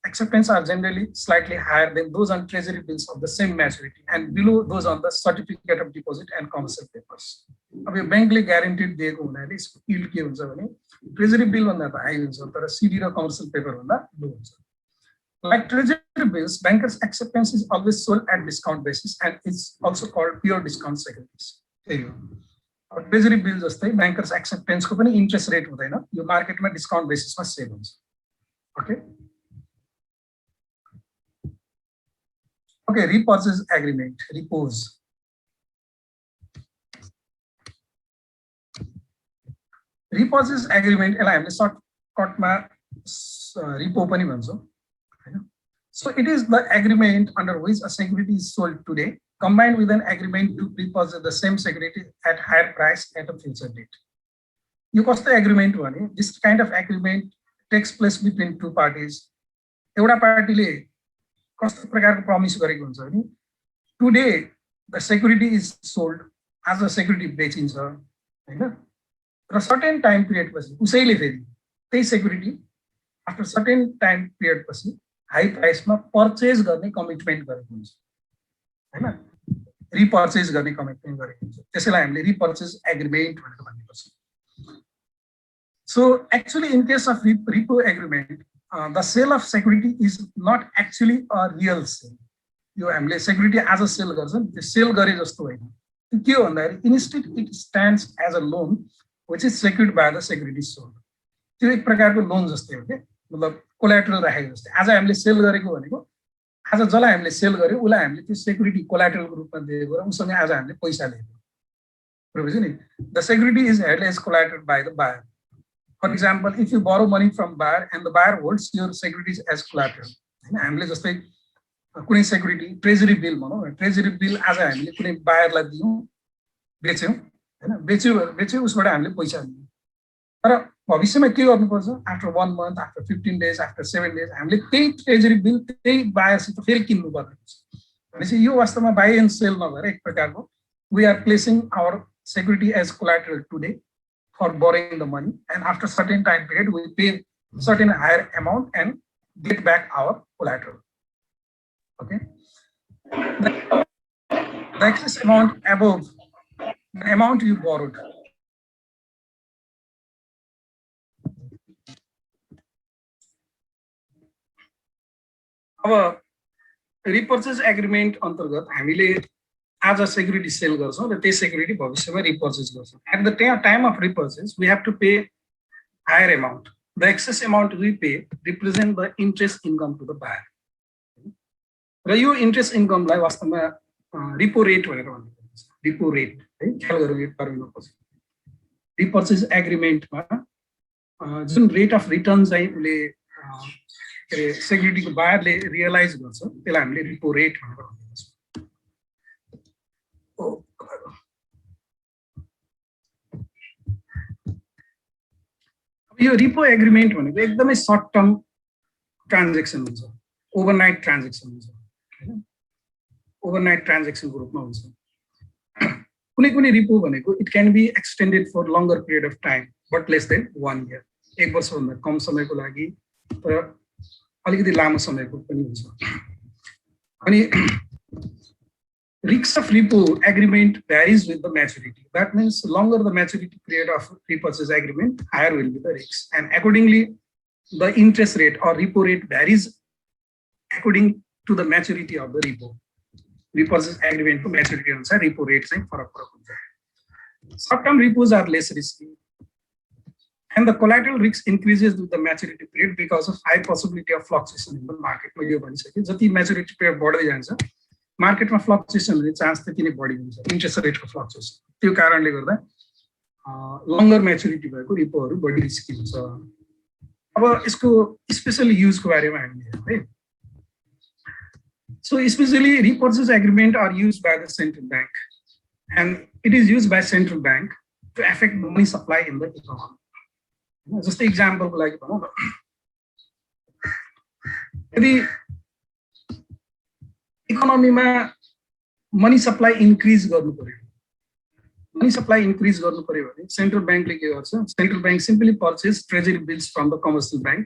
[SPEAKER 1] acceptance are generally slightly higher than those on treasury bills of the same maturity and below those on the certificate of deposit and commercial papers. अब यो बैंकले guaranteed दिएको हुनाले यसको yield के हुन्छ भने treasury bill भन्दा त हाई हुन्छ, तर सीडी र कमर्शियल पेपर भन्दा लो हुन्छ। Like treasury bills, bankers' acceptance is always sold at discount basis and is also called pure discount securities. त्यही हो। अब ट्रेजरी बिल जस्तै bankers' acceptance को पनि इन्ट्रेस्ट रेट हुँदैन, यो मार्केटमा डिस्काउन्ट बेसिसमा सेल हुन्छ। Okay. Okay, repurchase agreement, repose. Repurchase agreement यसलाई हामीले सर्टकटमा repo पनि भन्छौँ, हैन? So it is the agreement under which a security is sold today combined with an agreement to repurchase the same security at higher price at a future date. यो कस्तो agreement भने this kind of agreement takes place between two parties. एउटा पार्टीले कस्तो प्रकारको promise गरेको हुन्छ भने today the security is sold as a security बेचिन्छ हैन र certain time period पछि उसैले फेरि त्यही security after certain time period पछि high price मा purchase गर्ने कमिटमेन्ट गरेको हुन्छ हैन repurchase गर्ने कमिटमेन्ट गरेको हुन्छ त्यसैलाई हामीले repurchase agreement भनेर भन्नुपर्छ. So actually in case of repo agreement the sale of security is not actually a real sale. यो हामीले security as a sale गर्छ नि त्यो सेल गरे जस्तो होइन. के हो भन्दाखेरि instead it stands as a loan which is secured by the security sold. त्यो एक प्रकारको लोन जस्तै हो के मतलब कोल्याटरल राखेको जस्तै. आज हामीले सेल गरेको भनेको आज जसलाई हामीले सेल गर्यो उलाई हामीले त्यो सेक्युरिटी कोल्याटरलको रूपमा दिएको र उसँग आज हामीले पैसा लिएको. बुझ्यो नि. The security is held as collateral by the buyer. For example, if you borrow money from buyer and the buyer holds your securities as collateral. हैन हामीले जस्तै कुनै सेक्युरिटी ट्रेजरी बिल भनौँ ट्रेजरी बिल आज हामीले कुनै बायरलाई दियौँ बेच्यौँ हैन बेच्यो उसबाट हामीले पैसा लियौँ तर भविष्यमा के गर्नुपर्छ after 1 month after 15 days after 7 days हामीले त्यही ट्रेजरी बिल त्यही बायरसित फेरि किन्नु पर्ने हुन्छ. भनेपछि यो वास्तवमा बाय एन्ड सेल नभएर एक प्रकारको we are placing our security as collateral today for borrowing the money and after certain time period we pay certain higher amount and get back our collateral. Okay, the excess amount above the amount you borrowed. अब repurchase agreement अन्तर्गत हामीले आज security sale गर्छौं र त्यो security भविष्यमा repurchase गर्छौं. At the time of repurchase we have to pay higher amount. The excess amount we pay represent the interest income to the buyer. र यो इन्ट्रेस्ट इन्कमलाई वास्तवमा रिपो रेट भनेर भनिन्छ. रिपो रेट है ख्याल गर्नुपर्छ. रिपर्चेज एग्रीमेन्टमा जुन रेट अफ रिटर्न चाहिँ उले के रे सेक्युरिटीको बायरले रियलाइज गर्छ त्यसलाई हामीले रिपो रेट भनेर भनिन्छ. यो रिपो एग्रीमेन्ट भनेको एकदमै सर्ट टर्म ट्रान्जेक्सन हुन्छ. ओभरनाइट ट्रान्जेक्सन हुन्छ. ओभरनाइट ट्रान्जेक्सनको रूपमा हुन्छ. कुनै कुनै रिपो भनेको it can be extended for longer period of time but less than 1 year. 1 वर्षभन्दा कम समयको लागि तर अलिकति लामो समयको पनि हुन्छ. अनि risks of repo agreement varies with the maturity. That means longer the maturity period of repurchase agreement, higher will be the risks. And accordingly, the interest rate or repo rate varies according to the maturity of the repo. Repurchase agreement to maturity अनुसार repo rate चाहिँ फरक हुन्छ. Short-term repos are less risky, and the collateral risk increases with the maturity period because of high possibility of fluctuation in the market. मैले यो भनिसकेँ जति maturity period बढ्दै जान्छ मार्केटमा फ्लक्चुएसन हुने चान्स त्यति नै बढी हुन्छ. इन्ट्रेस्ट रेटको फ्लक्चुएसन त्यो कारणले गर्दा लङ्गर म्याचुरिटी भएको रिपोहरू बढी रिस्की हुन्छ. अब यसको स्पेशल युजको बारेमा हामीले हेरौँ है. So especially repurchase agreement are used by the central bank, and it is used by central bank to affect money supply in the economy. Just the example को लागि भनौँ न, यदि इकोनोमीमा मनी सप्लाई इन्क्रिज गर्नु पर्यो, मनी सप्लाई इन्क्रिज गर्नु पर्यो भने सेन्ट्रल ब्याङ्कले के गर्छ? Central bank simply purchase treasury bills from the commercial bank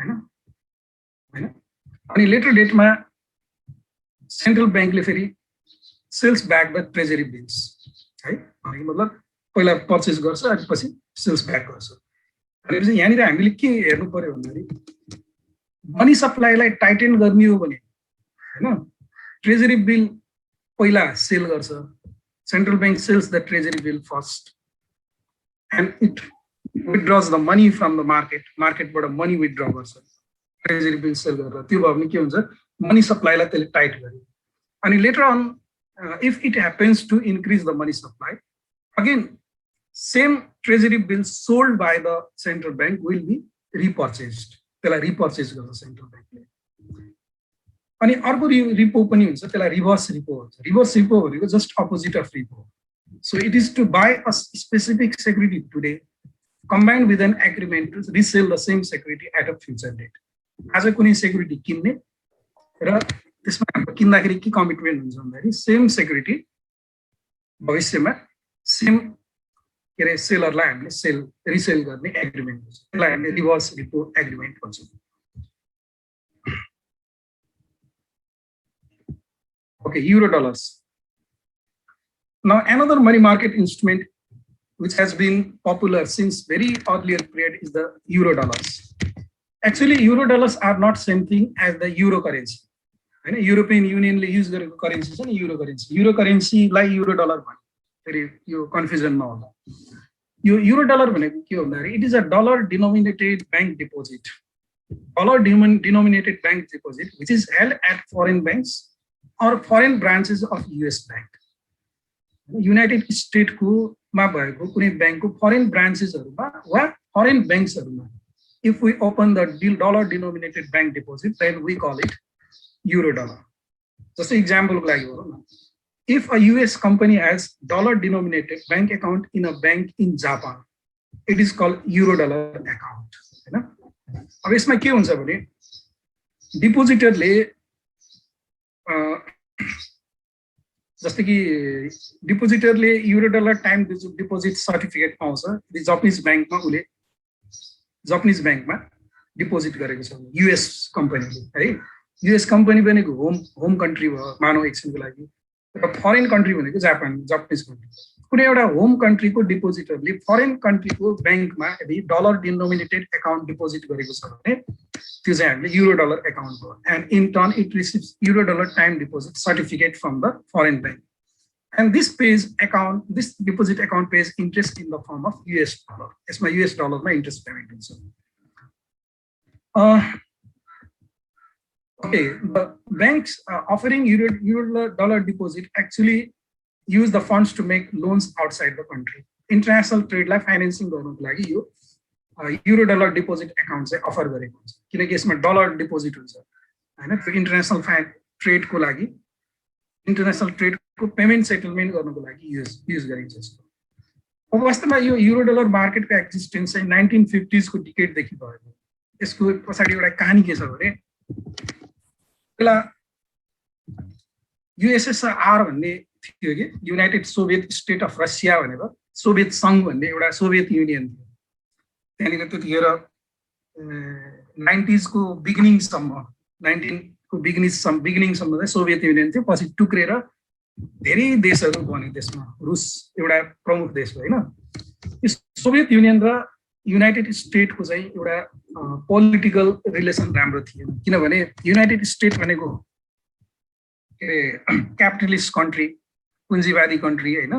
[SPEAKER 1] हैन. अनि लेटर डेटमा सेन्ट्रल ब्याङ्कले फेरि sells back the treasury bills है. मतलब पहिला पर्चेज गर्छ अनि पछि सेल्स ब्याक गर्छ. अनि यहाँनिर हामीले के हेर्नु पर्यो भन्दाखेरि मनी सप्लाईलाई टाइटेन गर्ने हो भने हैन ट्रेजरी बिल पहिला सेल गर्छ. Central bank sells the treasury bill first and it withdraws the money from the market. मार्केटबाट मनी विथड्र गर्छ ट्रेजरी बिल सेल गरेर. त्यो भयो भने के हुन्छ? मनी सप्लाईलाई त्यसले टाइट गर्यो. अनि later on if it happens to increase the money supply, again same treasury bill sold by the central bank will be repurchased. त्यसलाई रिपर्चेज गर्छ सेन्ट्रल ब्याङ्कले. अनि अर्को रिपो पनि हुन्छ, त्यसलाई रिभर्स रिपो भन्छ. रिभर्स रिपो भनेको just opposite of repo. So it is to buy a specific security today combined with an agreement to resell the same security at a future date. आज कुनै security किन्ने र त्यसमा हाम्रो किन्दाखेरि के कमिटमेन्ट हुन्छ भन्दाखेरि सेम सेक्युरिटी भविष्यमा सेम के अरे सेलरलाई हामीले रिसेल गर्ने एग्रिमेन्ट हुन्छ, त्यसलाई हामीले रिभर्स रिपो एग्रिमेन्ट भन्छौँ। Okay, euro dollars. Now another money market instrument which has been popular since very earlier period is the euro dollars. Actually, euro dollars are not same thing as the euro currency. And European Union le use गरेको currency is euro currency. Euro currency like euro dollar भन्ने फेरि यो confusion नहोला। यो euro dollar भनेको के भन्दाखेरि it is a dollar denominated bank deposit. Dollar denominated bank deposit which is held at foreign banks or foreign branches of US bank. United States को मा भएको कुनै बैंक को foreign branches हरूमा वा foreign banks हरूमा if we open the dollar denominated bank deposit then we call it euro dollar. Just an example को लागि भनौँ न, if a US company has dollar denominated bank account in a bank in Japan, it is called euro dollar account, हैन। अब यसमा के हुन्छ भने डिपोजिटरले जस्तै कि डिपोजिटरले euro dollar time deposit certificate पाउँछ, जापानिज ब्याङ्कमा डिपोजिट गरेको छ युएस कम्पनीले है। युएस कम्पनी भनेको होम कन्ट्री भयो मानव एकछिनको लागि, र फरेन कन्ट्री भनेको जापानिज कन्ट्री। कुनै एउटा होम कन्ट्रीको डिपोजिटरले फरेन कन्ट्रीको ब्याङ्कमा यदि डलर डिनोमिनेटेड एकाउन्ट डिपोजिट गरेको छ भने त्यो चाहिँ हामीले युरो डलर एकाउन्ट हो, and in turn it receives euro dollar time deposit certificate from the foreign bank, and this deposit account pays interest in the form of US dollar. यसमा US डलरमा interest payment हुन्छ। Okay, the banks offering euro dollar deposit actually use the funds to make loans outside the country. International trade लाई financing गर्नको लागि यो euro dollar deposit account चाहिँ offer गरेको हुन्छ, किनकि यसमा डलर डिपोजिट हुन्छ हैन। त्यो इन्टरनेसनल ट्रेड को लागि, इन्टरनेसनल ट्रेड को पेमेन्ट सेटलमेन्ट गर्नको लागि युज गरिन्छ यसको। अब वास्तवमा यो युरो डलर मार्केटको एक्जिस्टेन्स चाहिँ 1950s को डिकेड देखि भएको। यसको पछाडि एउटा कहानी के छ भने बेला युएसएसआर भन्ने थियो कि united Soviet state of Russia भनेर, सोभियत संघ भन्ने एउटा सोभियत युनियन थियो। त्यहाँनिर त्यतिखेर 90s को बिगिनिङसम्म चाहिँ सोभियत युनियन थियो, पछि टुक्रेर धेरै देशहरू बन्यो। त्यसमा रुस एउटा प्रमुख देश हो हैन। यो सोभियत युनियन र युनाइटेड स्टेटको चाहिँ एउटा पोलिटिकल रिलेसन राम्रो थिएन, किनभने युनाइटेड स्टेट भनेको के अरे क्यापिटलिस्ट कन्ट्री, पुँजीवादी कन्ट्री हैन,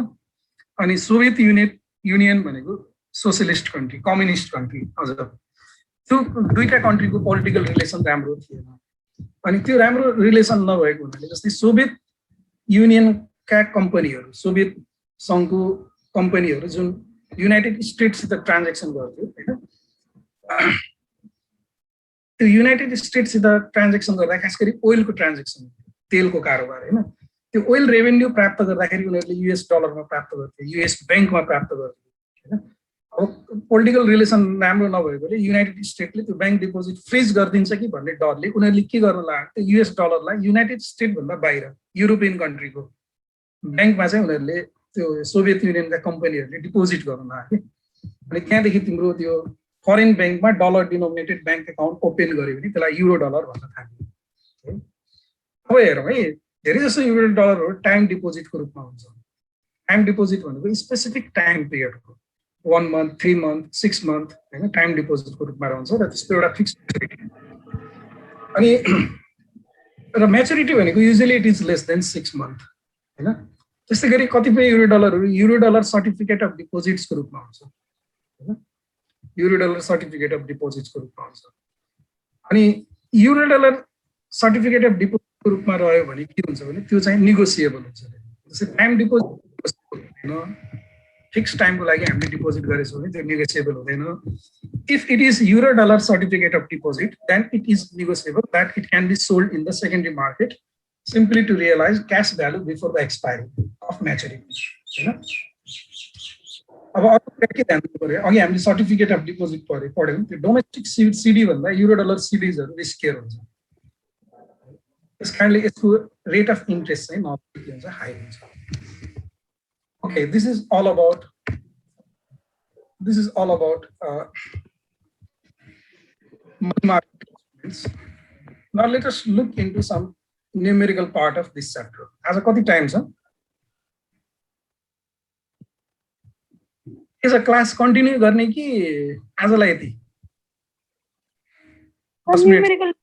[SPEAKER 1] अनि सोभियत युनियन भनेको सोशलिस्ट कन्ट्री, कम्युनिस्ट कन्ट्री। हजुर, त्यो दुईटा कन्ट्रीको पोलिटिकल रिलेसन राम्रो थिएन। अनि त्यो राम्रो रिलेसन नभएको हुनाले जस्तै सोभियत युनियनका कम्पनीहरू, सोभियत सङ्घको कम्पनीहरू जुन युनाइटेड स्टेट्ससित ट्रान्जेक्सन गर्थ्यो हैन, त्यो युनाइटेड स्टेट्ससित ट्रान्जेक्सन गर्दा खास गरी ओइलको ट्रान्जेक्सन, तेलको कारोबार हैन, त्यो ओइल रेभेन्यू प्राप्त गर्दाखेरि उनीहरूले युएस डलरमा प्राप्त गर्थे, युएस ब्याङ्कमा प्राप्त गर्थे हैन। अब पोलिटिकल रिलेसन राम्रो नभएकोले युनाइटेड स्टेटले त्यो ब्याङ्क डिपोजिट फ्रिज गरिदिन्छ कि भन्ने डरले उनीहरूले के गर्न लाग्यो, त्यो युएस डलरलाई युनाइटेड स्टेटभन्दा बाहिर युरोपियन कन्ट्रीको ब्याङ्कमा चाहिँ उनीहरूले त्यो सोभियत युनियनका कम्पनीहरूले डिपोजिट गर्न लाग्यो। अनि त्यहाँदेखि तिम्रो त्यो फरेन ब्याङ्कमा dollar denominated bank account open गर्यो भने त्यसलाई युरो डलर भन्न थाल्यो। अब हेरौँ है, धेरै जसो युरो डलरहरू टाइम डिपोजिटको रूपमा हुन्छ। टाइम डिपोजिट भनेको स्पेसिफिक टाइम पिरियडको 1 month, 3 months, 6 months हैन, टाइम डिपोजिटको रूपमा रहन्छ र त्यसको एउटा फिक्स म्याच्युरिटी। अनि र म्याच्युरिटी भनेको usually it is less than 6 months हैन। त्यस्तै गरी कतिपय युरो डलर सर्टिफिकेट अफ डिपोजिट्सको रूपमा हुन्छ हैन, युरो डलर सर्टिफिकेट अफ डिपोजिट्सको रूपमा हुन्छ। अनि युरो डलर सर्टिफिकेट अफ डिपोजिटको रूपमा रह्यो भने के हुन्छ भने त्यो चाहिँ निगोसिएबल हुन्छ। जस्तै टाइम डिपोजिट हैन, फिक्स टाइमको लागि हामीले डिपोजिट गरेछौँ भने त्यो निगोसिएबल हुँदैन। If it is euro dollar certificate of deposit then it is negotiable that it can be sold in the secondary market simply to realize cash value before the expiry of maturity हैन। अब अरु के ध्यान दिनु पर्यो, अघि हामीले certificate of deposit पढ्यौं, त्यो डोमेस्टिक सिडी भन्दा युरो डलर सिडीजहरु रिस्कियर हुन्छ। त्यस कारणले यसको रेट अफ इन्ट्रेस्ट चाहिँ नर्मली के हुन्छ हाई हुन्छ okay this is all about money market instruments. Now let us look into some numerical part of this chapter. As a कति टाइम छ एज अ क्लास कन्टिन्यू गर्ने कि आजलाई यति 10 मिनेट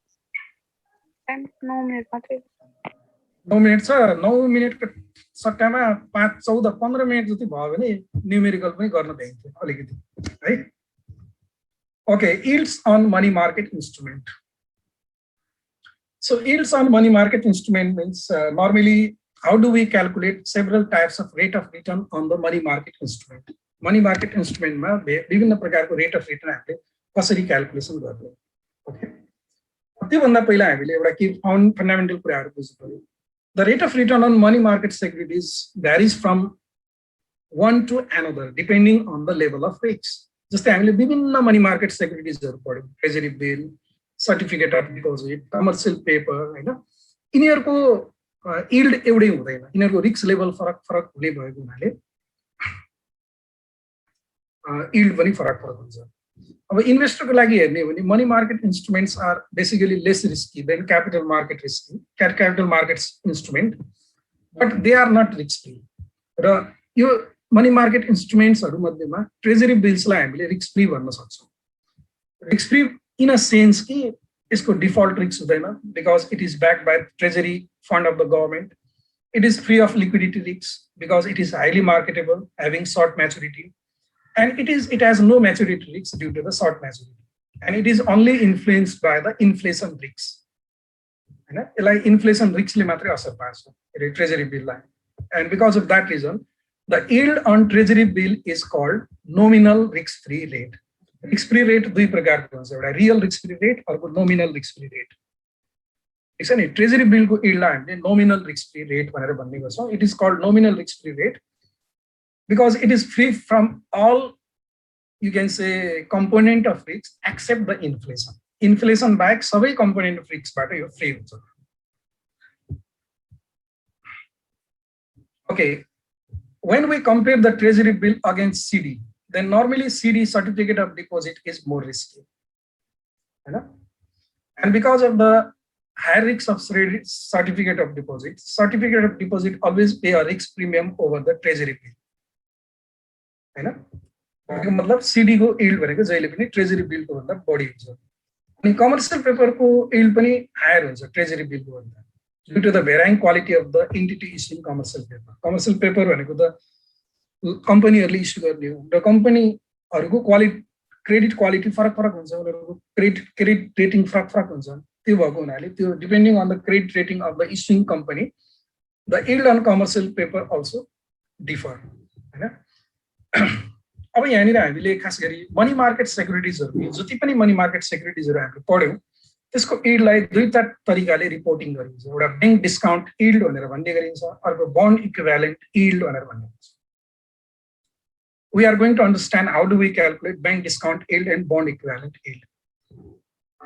[SPEAKER 1] 9 मिनेट छ 9 मिनेटको सट्टामा 5 14 15 मिनेट जति भयो भने न्यूमेरिकल पनि गर्न भ्याइन्थ्यो अलिकति है okay yields on money market instrument. So yields on money market instrument means normally how do we calculate several types of rate of return on the money market instrument. Money market instrument ma विभिन्न प्रकारको rate of return हामीले कसरी calculation गर्ने okay त्यो भन्दा पहिला हामीले एउटा के फन्डामेन्टल कुराहरु बुझ्नु पर्यो. The rate of return on money market securities varies from one to another depending on the level of risks. जस्तै हामीले विभिन्न मनी मार्केट सेक्युरिटीजहरु पढ्यौं treasury bill certificate of deposit commercial paper हैन यिनीहरुको यील्ड एउटै हुँदैन यिनीहरुको रिस्क लेभल फरक फरक हुने भएको हुनाले यील्ड पनि फरक फरक हुन्छ. अब इन्भेस्टरको लागि हेर्ने हो भने money market instruments are basically less risky than capital market instrument but they are not risk free. र यो मनी मार्केट इन्स्ट्रुमेन्ट्सहरु मध्येमा ट्रेजरी बिल्सलाई हामीले रिस्क फ्री भन्न सक्छौं. Risk free in a sense कि यसको डिफल्ट रिस्क हुँदैन because it is backed by treasury fund of the government. It is free of liquidity risk because it is highly marketable having short maturity and it has no maturity risk due to the short maturity and it is only influenced by the inflation risks. हैन यसलाई inflation रिस्कले मात्रै असर पार्छ treasury बिललाई. and because of that reason the yield on treasury bill is called nominal risk free rate. risk free rate दुई प्रकारको हुन्छ एउटा real risk free rate अर्को नोमिनल रिस्क फ्री रेट. ठीक छ नि ट्रेजरी बिलको यील्डलाई हामीले नोमिनल रिस्क फ्री रेट भनेर भन्ने गर्छौं. It is called nominal risk free rate because it is free from all you can say component of risk except the inflation back sabai component of risk bata yo free huncha. Okay when we compare the treasury bill against CD then normally CD certificate of deposit is more risky and because of the higher risk of certificate of deposit always pay a risk premium over the treasury bill हैन. त्यसको मतलब CD को yield भनेको जहिले पनि treasury बिलको भन्दा बढी हुन्छ अनि कमर्शियल पेपरको यील्ड पनि हायर हुन्छ ट्रेजरी बिलको भन्दा due to the varying quality of the entity issuing commercial paper भनेको त कम्पनीहरुले इस्यु गर्ने हो र कम्पनीहरुको क्रेडिट क्वालिटी फरक फरक हुन्छ उनीहरुको क्रेडिट रेटिङ फरक फरक हुन्छ. त्यो भएको हुनाले त्यो depending on the credit rating of the issuing company the yield on commercial paper also differ हैन. अब यहाँनिर हामीले खास गरी मनी मार्केट सेक्युरिटीजहरु जति पनि मनी मार्केट सेक्युरिटीजहरु हामीले पढ्यौं त्यसको यील्डलाई दुईटा तरिकाले रिपोर्टिङ गरिन्छ. एउटा बैंक डिस्काउन्ट यील्ड भनेर भन्ने गरिन्छ अर्को बन्ड इक्विभ्यालेन्ट यील्ड भनेर भन्ने गरिन्छ. We are going to understand how do we calculate bank discount yield and bond equivalent yield.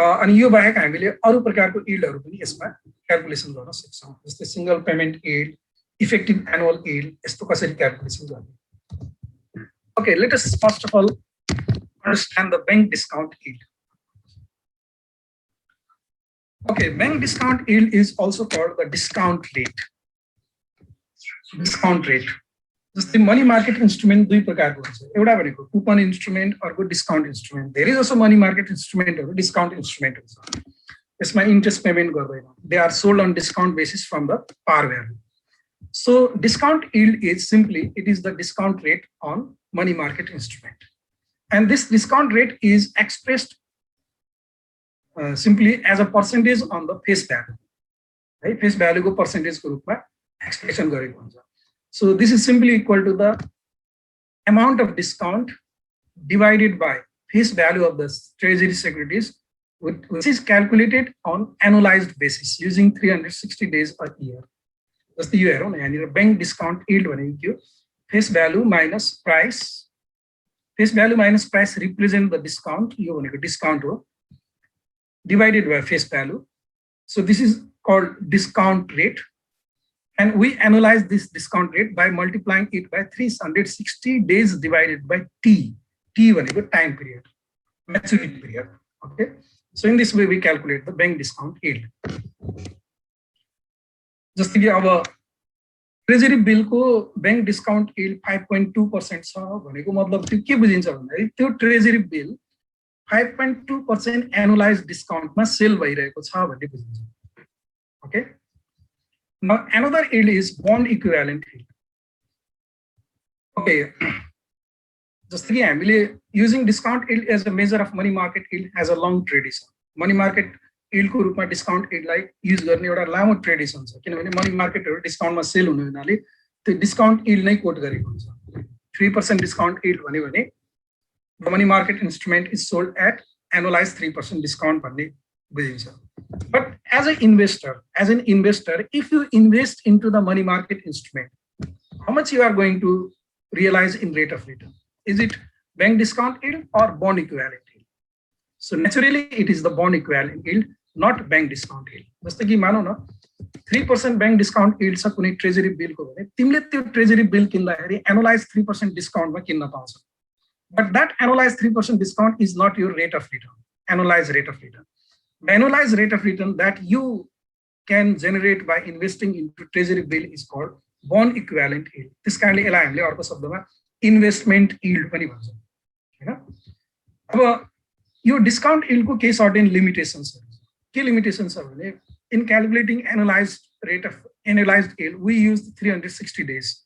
[SPEAKER 1] अनि यो बाहेक हामीले अरु प्रकारको यील्डहरु पनि यसमा क्याल्कुलेसन गर्न सक्छौं जस्तै single payment yield effective annual yield यस्तो कसरी क्याल्कुलेसन गर्ने. Okay, let us first of all understand the bank discount yield. Okay, bank discount yield is also called the discount rate. Discount rate. जस्तै money market instrument दुई प्रकारको हुन्छ. एउटा भनेको coupon instrument अर्को डिस्काउन्ट इन्स्ट्रुमेन्ट. धेरै जसो मनी मार्केट इन्स्ट्रुमेन्टहरु डिस्काउन्ट इन्स्ट्रुमेन्ट हुन्छ. यसमा इन्ट्रेस्ट पेमेन्ट गर्दैन. They are sold on discount basis from the par value. So discount yield is simply it is the discount rate on money market instrument and this discount rate is expressed simply as a percentage on the face value. Right? Face value को percentage को रूपमा expression गरेको हुन्छ. So this is simply equal to the amount of discount divided by face value of the treasury securities which is calculated on annualized basis using 360 days a year. जस्तै यो हेरौँ न यहाँनिर बैंक डिस्काउन्ट यील्ड भनेको के हो face value minus price represent the discount. यो भनेको डिस्काउन्ट हो divided by face value. So this is called discount rate. And we analyze this discount rate by multiplying it by 360 days divided by T. T one time period, maturity period. Okay. So in this way, we calculate the bank discount yield. Just to give our treasury bill को bank discount yield 5.2% छ भनेको मतलब त्यो के बुझिन्छ भन्दाखेरि त्यो treasury bill 5.2% annualized discount मा सेल भइरहेको छ भन्ने बुझिन्छ. Okay. Now another yield is bond equivalent yield. Okay. Just कि हामीले using discount yield as a measure of money market yield has a long tradition. Money market yield को रूपमा discount yield लाई use गर्ने एउटा लामो tradition छ किनभने money market हरू discount मा सेल हुने हुनाले त्यो discount yield नै कोट गरेको हुन्छ. 3% discount yield भन्यो भने the money market instrument is sold at annualized 3% discount भन्ने बुझिन्छ. But as an investor, if you invest into the money market instrument, how much you are going to realize in rate of return? Is it bank discount yield or bond equivalent yield? So naturally, it is the bond equivalent yield, not bank discount yield. जस्तो कि मानौ न 3% bank discount yield छ कुनै treasury bill को भने तिमीले त्यो treasury bill किन्दाखेरि annualized 3% discount मा किन्न पाउँछौ. But that annualized 3% discount is not your rate of return, annualized rate of return. The annualized rate of return that you can generate by investing into treasury bill is called bond equivalent yield. This कारणले यसलाई हामीले अर्को शब्दमा investment yield पनि भन्छौँ हैन. अब यो discount yield को केही certain limitations छ. के limitations छ भने in calculating annualized yield we use 360 days.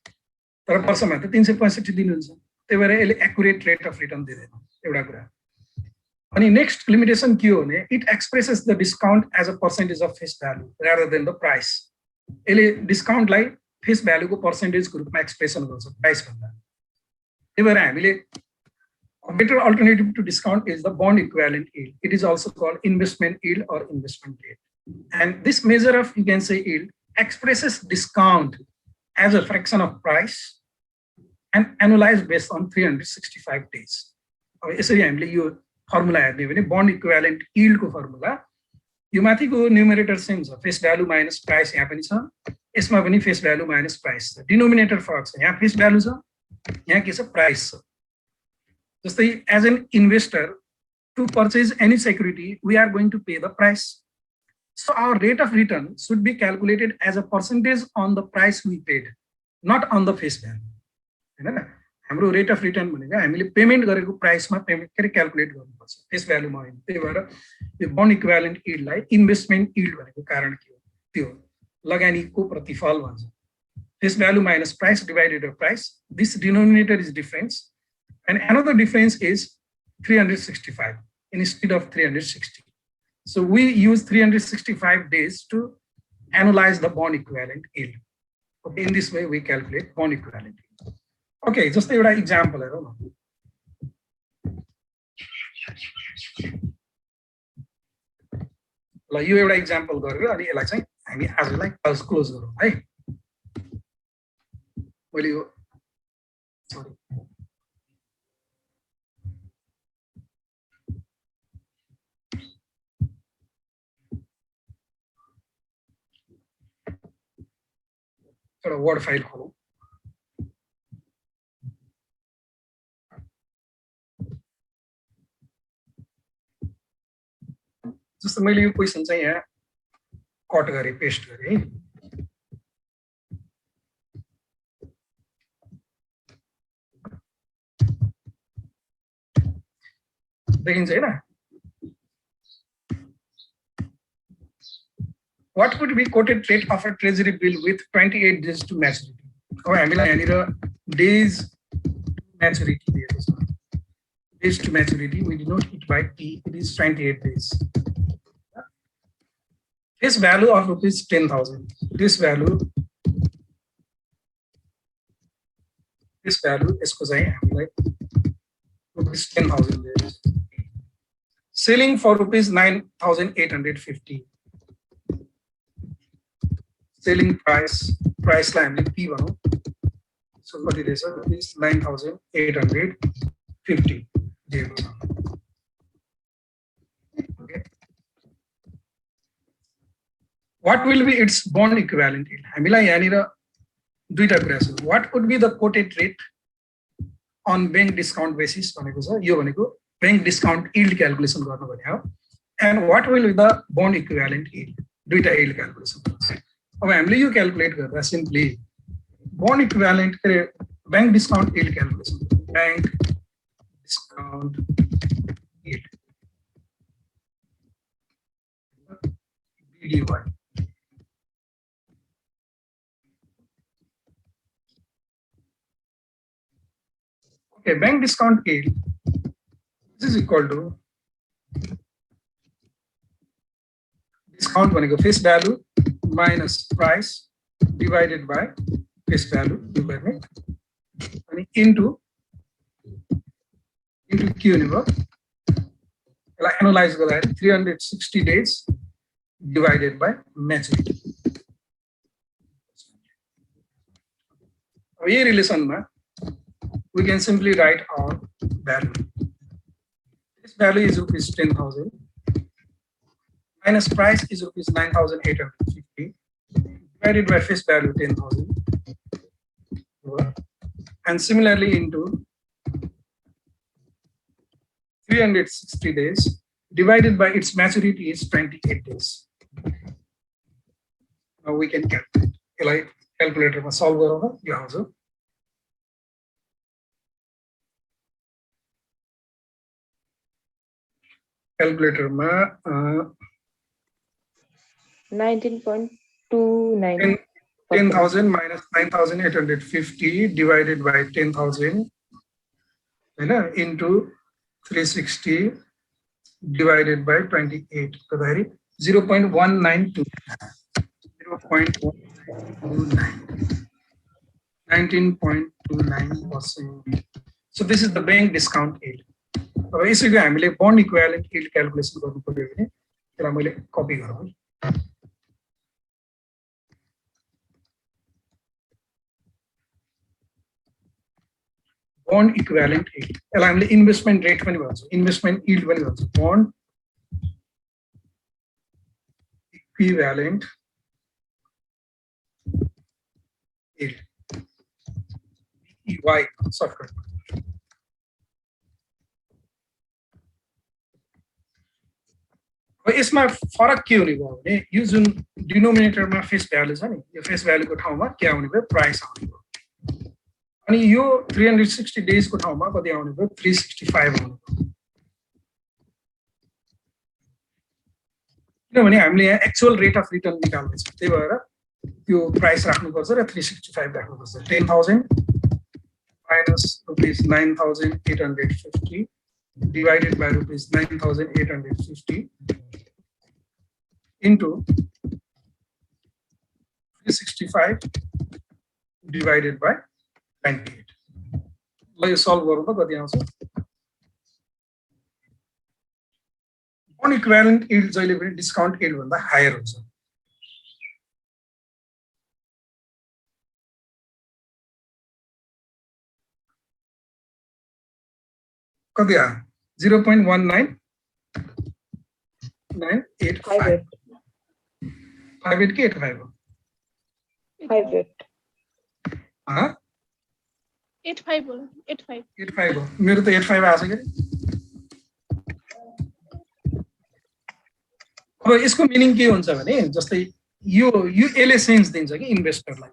[SPEAKER 1] तर वर्षमा त 365 दिन हुन्छ. त्यही भएर यसले accurate rate of return दिदैन एउटा कुरा. अनि next limitation के हो भने it expresses the discount as a percentage of face value rather than the price. यसले discount लाई face value को percentage को रूपमा expression गर्छ price भन्दा. त्यही भएर हामीले a better alternative to discount is the bond equivalent yield. It is also called investment yield or investment rate. And this measure of, you can say, yield expresses discount as a fraction of price and annualized based on 365 days. अब यसरी हामीले यो formula हेर्ने भने bond equivalent yield को formula यो माथिको numerator same छ, फेस भ्यालु माइनस प्राइस यहाँ पनि छ, यसमा पनि फेस भ्यालु माइनस प्राइस छ. डिनोमिनेटर फरक छ, यहाँ फेस भ्यालु छ, यहाँ के छ प्राइस छ. जस्तै as an investor to purchase any security we are going to pay the price. So our rate of return should be calculated as a percentage on the price we paid, not on the face value. हैन हाम्रो rate of return भनेको हामीले payment गरेको प्राइसमा payment गरी calculate गर्नुपर्छ, face भ्यालुमा होइन. त्यही भएर यो बन्ड इक्विभ्यालेन्ट यील्डलाई इन्भेस्टमेन्ट यील्ड भनेको कारण के हो, त्यो लगानीको प्रतिफल भन्छ. Face value minus price divided by price. This denominator is difference and another difference is 365 instead of 360. So we use 365 days to analyze the bond equivalent yield. Okay, in this way we calculate bond equivalent yield. Okay, just एउटा example हेरौँ न. ल यो एउटा example गरेर अनि यसलाई चाहिँ हामी आजलाई क्लोज गरौँ है. मैले यो सरी एउटा वर्ड फाइल खोलौँ. जस्तो मैले यो क्वेसन चाहिँ यहाँ कट गरेँ, पेस्ट गरेँ है. देखिन्छ हैन. What would be quoted rate of a treasury bill with 28 days to maturity? अब हामीलाई यहाँनिर days to maturity दिएको छ. Days to maturity we denote it by T. It is 28 days. Face value of rupees 10,000. This value यसको चाहिँ हामीलाई rupees 10,000 दिएको छ. Selling for rupees 9,850. Selling price लाई हामीले P भनौँ. सो कति रहेछ रुपिस 9,850 दिएको छ. Okay what will be its bond equivalent yield? हामीलाई यहाँनिर दुईटा कुरा छ. What would be the quoted rate on bank discount basis भनेको छ. यो भनेको bank discount yield calculation गर्नु भने हो. And what will be the bond equivalent yield? दुईटा yield calculation. अब हामीले यो क्याल्कुलेट गर्दा simply bond equivalent bank discount yield calculation. Bank discount yield. BDY. Okay, bank discount yield. This is equal to discount भनेको face value minus price divided by face value यो गर्ने अनि into Q भनेको यसलाई analyse गर्दाखेरि 360 days divided by maturity. अब यो रिलेसनमा we can simply write our value. This value is rupees 10,000 minus price is rupees 9,850 divided by face value 10,000 and similarly into 360 days divided by its maturity is 28 days. Now we can calculate. Like calculator ma solve garau यो आउँछ. Calculator ma
[SPEAKER 2] 19.29.
[SPEAKER 1] 10,000 minus 9,850 divided by 10,000 into 360 divided by 28 कदाखेरि 0.192 19.29%. So this is the bank discount yield. अब यसैको हामीले bond equivalent yield calculation गर्नु पर्यो भने त्यसलाई मैले कपी गरौँ. Bond equivalent yield. यसलाई हामीले investment rate पनि भन्छौँ, investment yield पनि भन्छौँ. Bond equivalent yield. EY software. यसमा फरक के हुने भयो भने यो जुन डिनोमिनेटरमा फेस भ्यालु छ नि यो फेस भ्यालुको ठाउँमा के आउने भयो प्राइस आउने भयो अनि यो 360 डेज को ठाउँमा कति आउने भयो 365 आउने भयो किनभने हामीले यहाँ एक्चुअल रेट अफ रिटर्न निकाल्ने छ त्यही भएर त्यो प्राइस राख्नुपर्छ र 365 राख्नुपर्छ 10,000 minus rupees 9,850 divided by rupees 9,850 into 365 divided by 28. ल यो सल्भ गरौँ त कति आउँछ bond equivalent yield जहिले पनि डिस्काउन्ट yield भन्दा हायर हुन्छ कति आयो 0.19985 58 के 85 हो 85 हो मेरो त 85 आछ के अब यसको मिनिङ के हुन्छ भने जस्तै यो यसले सेन्स दिन्छ कि इन्भेस्टरलाई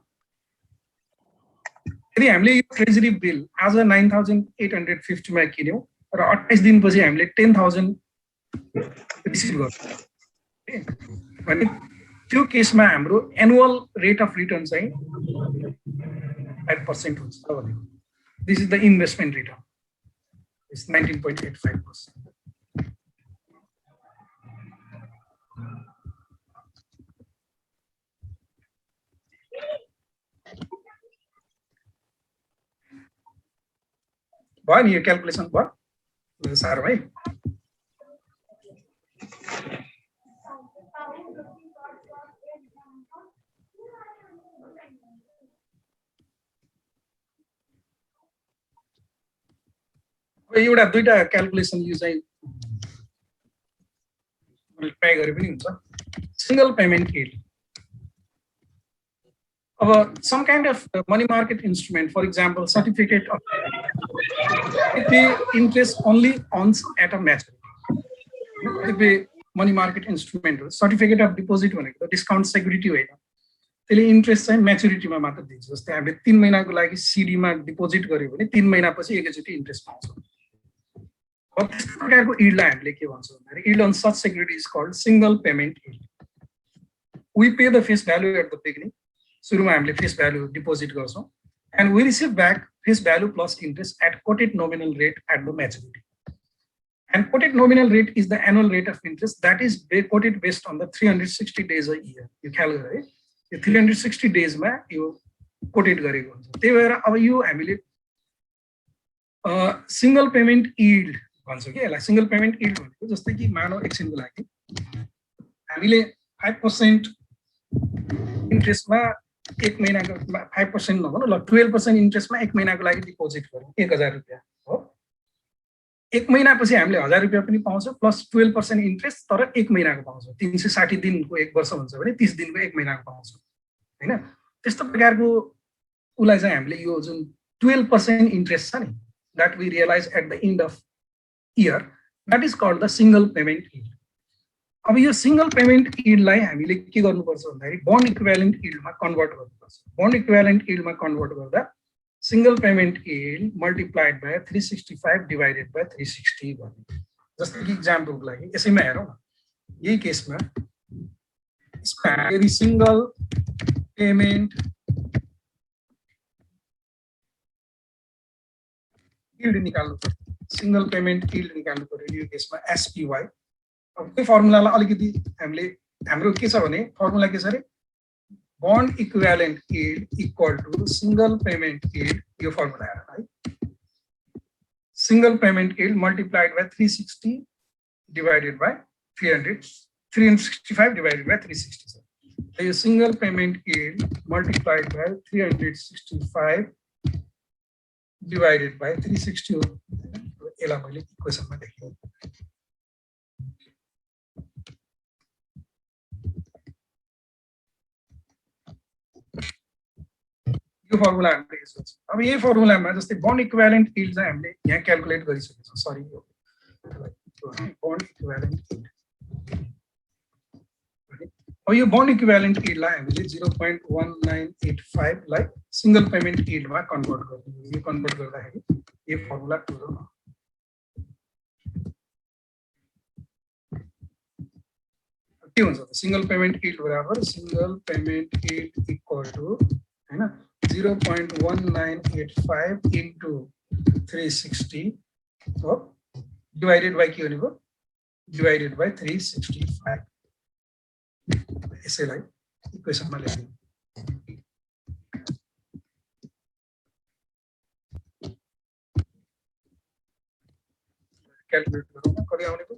[SPEAKER 1] यदि हामीले यो ट्रेजरी बिल आज 9,850 मा किन्यौं र 28 दिनपछि हामीले 10,000 रिसिभ गर्छौं भने त्यो केसमा हाम्रो एनुअल रेट अफ रिटर्न चाहिँ 5% हुन्छ भने this is the investment return is 19.85%. भयो नि यो क्याल्कुलेसन भयो सारो भाइ एउटा दुईटा क्याल्कुलेसन यो चाहिँ मैले ट्राई गरे पनि हुन्छ single payment yield some kind of money market instrument, for example, certificate of it pay interest only on at a maturity. It pay money market instrument, certificate of deposit भनेको discount security होइन, त्यसले interest चाहिँ म्याच्युरिटीमा मात्र दिन्छ। जस्तै हामीले 3 महिनाको लागि सिडी मा डिपोजिट गर्यो भने 3 महिनापछि एकैचोटि इन्ट्रेस्ट पाउँछ। अब त्यस्तो प्रकारको यील्डलाई हामीले के भन्छौँ भन्दाखेरि yield on such security is called single payment yield. We pay the face value at the beginning, सुरुमा हामीले फेस भ्यालु डिपोजिट गर्छौँ, and we receive back face value plus interest at quoted nominal rate at the maturity. And quoted nominal rate is the annual rate of interest that is quoted based on the 360 days a year. You calculate it. 360 days ma you quoted gareko huncha. त्यही भएर अब यो हामीले single payment yield भन्छौँ कि यसलाई। Single payment yield भनेको जस्तै कि मानौ एकछिनको लागि हामीले 5% इन्ट्रेस्टमा एक महिनाको 5% नभनौँ ल 12% इन्ट्रेस्टमा एक महिनाको लागि डिपोजिट गरौँ 1000 रुपैयाँ हो। एक महिनापछि हामीले 1000 रुपैयाँ पनि पाउँछौँ प्लस 12% इन्ट्रेस्ट, तर एक महिनाको पाउँछौँ। 360 दिनको एक वर्ष हुन्छ भने 30 दिनको एक महिनाको पाउँछौँ हैन। त्यस्तो प्रकारको उलाई चाहिँ हामीले यो जुन 12% इन्ट्रेस्ट छ नि that we realize at the end of year, that is called the single payment yield. अब यो सिंगल पेमेन्ट यील्डलाई हामीले के गर्नुपर्छ भन्दाखेरि बन्ड इक्विभ्यालेन्ट यील्डमा कन्भर्ट गर्नुपर्छ। बन्ड इक्विभ्यालेन्ट यील्डमा कन्भर्ट गर्दा single payment yield multiplied by 365 divided by 360 भन्ने। जस्तै कि इक्जाम्पलको लागि यसैमा हेरौँ न, यही केसमा यदि सिंगल पेमेन्ट यील्ड निकाल्नु पर्यो, सिंगल पेमेन्ट यील्ड निकाल्नु पर्यो यो केसमा एसपीवाई। अब त्यो फर्मुलालाई अलिकति हामीले हाम्रो के छ भने फर्मुला के छ अरे bond equivalent yield equal to single payment yield. यो फर्मुला हेर है, single payment yield multiplied by 360 divided by 365 divided by 360 छ। यो single payment yield multiplied by 365 divided by 360 हो। यसलाई मैले इक्वेसनमा लेखेँ। यो फर्मुला हामीले यसो छ। अब यही फर्मुलामा जस्तै बन्ड इक्विभ्यालेन्ट यील्ड चाहिँ हामीले यहाँ क्याल्कुलेट गरिसकेका छौँ। सरी यो बन्ड इक्विभ्यालेन्ट यील्ड। अब यो बन्ड इक्विभ्यालेन्ट यील्डलाई हामीले 0.1985 लाई सिंगल पेमेन्ट यील्डमा कन्भर्ट गर्दियौ। यो कन्भर्ट गर्दाखेरि यो फर्मुला टुरो न के हुन्छ त सिंगल पेमेन्ट यील्ड बराबर single payment yield equal to हैन 0.1985 into 360 हो डिवाइडेड बाइ के भनेको डिवाइडेड बाइ 365। यसैलाई इक्वेसनमा लेख्दियौ। क्याल्कुलेट गरौँ न कति आउने भयो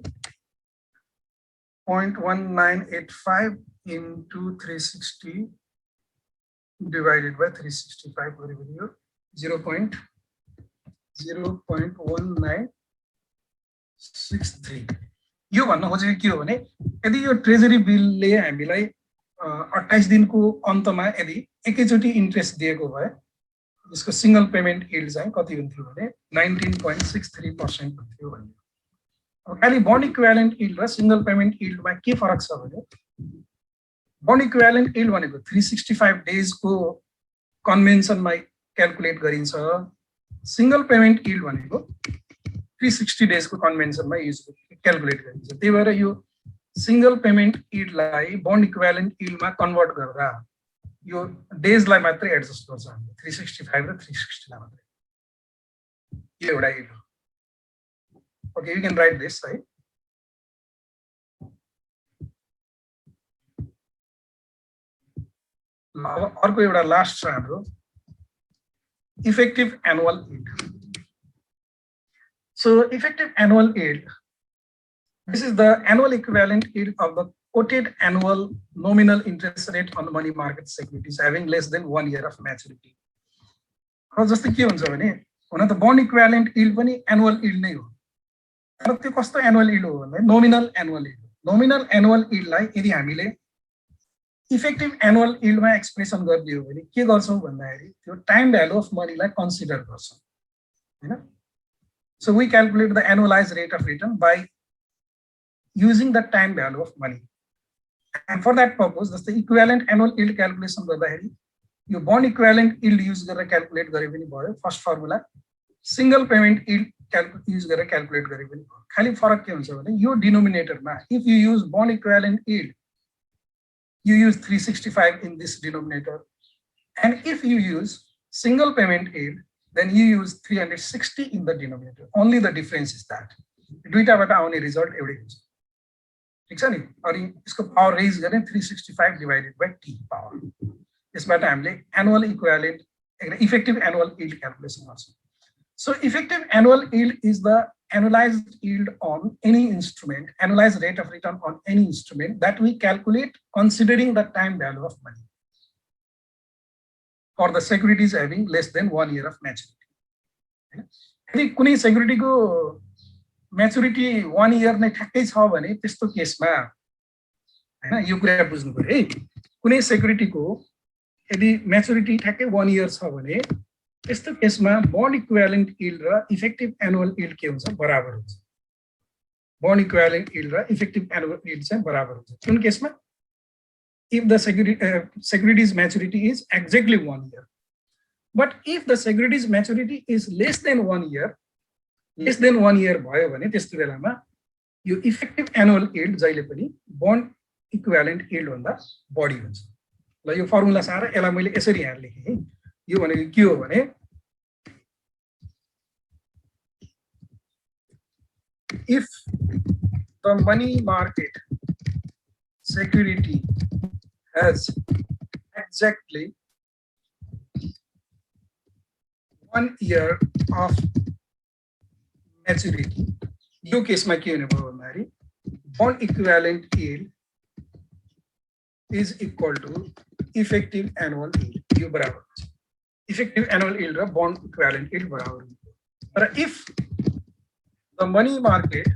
[SPEAKER 1] 0.1985 into 360 divided by 365 गरेको थियो 0.1963। यो भन्न खोजेको के हो भने यदि यो ट्रेजरी बिलले हामीलाई 28 दिनको अन्तमा यदि एकैचोटि इन्ट्रेस्ट दिएको भए यसको सिंगल पेमेन्ट यील्ड चाहिँ कति हुन्थ्यो भने 19.63% हुन्थ्यो भन्ने। अब खाली बन्ड इक्विभ्यालेन्ट यील्ड र सिंगल पेमेन्ट यील्डमा के फरक छ भने बन्ड इक्विभ्यालेन्ट यील्ड भनेको 365 डेजको कन्भेन्सनमा क्याल्कुलेट गरिन्छ। सिंगल पेमेन्ट यील्ड भनेको 360 डेजको कन्भेन्सनमा युज क्याल्कुलेट गरिन्छ। त्यही भएर यो सिंगल पेमेन्ट यील्डलाई बन्ड इक्विभ्यालेन्ट यील्डमा कन्भर्ट गर्दा यो डेजलाई मात्रै एडजस्ट गर्छ हामीले 365 र 360 लाई मात्रै। यो एउटा यील्ड हो। Okay you can write this है। अब अर्को एउटा लास्ट छ हाम्रो effective annual yield. So effective annual yield, this is the annual equivalent yield of the quoted annual nominal interest rate on money market securities having less than 1 year of maturity. अब जस्तै के हुन्छ भने हुन त bond equivalent yield पनि annual yield नै हो, तर त्यो कस्तो एनुअल यील्ड हो भने nominal annual yield. Nominal annual यील्डलाई यदि हामीले इफेक्टिभ एनुअल यील्डमा एक्सप्रेसन गरिदियो भने के गर्छौं भन्दाखेरि त्यो टाइम भ्यालु अफ मनीलाई कन्सिडर गर्छौं हैन So we calculate the annualized rate of return by using the time value of money. And for that purpose, that's the equivalent annual yield calculation गर्दाखेरि यो bond equivalent yield use गरेर calculate गरे पनि भयो first formula single payment yield use गरेर calculate गरे पनि भयो खाली फरक के हुन्छ भने यो डिनोमिनेटरमा if you use bond equivalent yield you use 365 in this denominator and if you use single payment yield then you use 360 in the denominator. Only the difference is that. दुईटाबाट आउने रिजल्ट एउटै हुन्छ ठीक छ नि अनि यसको पावर रेज गर्ने 365 divided by t power यसबाट हामीले annual equivalent effective annual yield calculation गर्छौं so effective annual yield is the annualized yield on any instrument, annualized rate of return on any instrument that we calculate considering the time value of money for the securities having less than 1 year of maturity. यदि कुनै security को maturity 1 year नै ठ्याक्कै छ भने त्यस्तो केसमा हैन यो कुरा बुझ्नु पर्यो है कुनै security को यदि maturity ठ्याक्कै 1 year छ भने त्यस्तो केसमा bond equivalent yield र effective annual yield के हुन्छ बराबर हुन्छ bond equivalent yield र effective annual yield चाहिँ बराबर हुन्छ कुन केसमा if the securities maturity is exactly 1 year but if the securities maturity is less than 1 year भयो भने त्यस्तो बेलामा यो effective annual yield जहिले पनि bond equivalent yield भन्दा बढी हुन्छ ल यो फर्मुला सारा यसलाई मैले यसरी यहाँ लेखे है यो भनेको के हो भने if the money market security has exactly 1 year of maturity यो केसमा के हुने भयो भन्दाखेरि bond equivalent yield is equal to effective annual yield यो बराबर हुन्छ effective annual yield र bond equivalent yield बराबर हुन्छ तर if the money market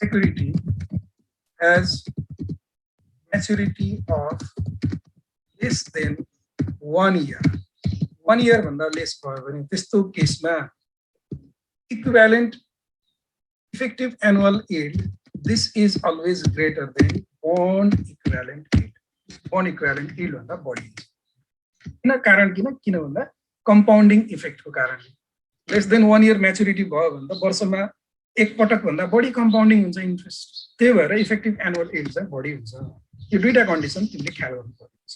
[SPEAKER 1] security has maturity of less than 1 year 1 year भन्दा लेस भयो भने त्यस्तो केसमा equivalent effective annual yield this is always greater than bond equivalent yield भन्दा बढी हुन्छ किन कारण किन भन्दा कम्पाउन्डिङ इफेक्टको कारणले लेस देन 1 year म्याच्युरिटी भयो भन्दा वर्षमा एक पटक भन्दा बढी कम्पाउन्डिङ हुन्छ इन्ट्रेस्ट त्यही भएर इफेक्टिभ एनुअल यील्ड चाहिँ बढी हुन्छ यो दुईटा कन्डिसन तिमीले ख्याल गर्नुपर्छ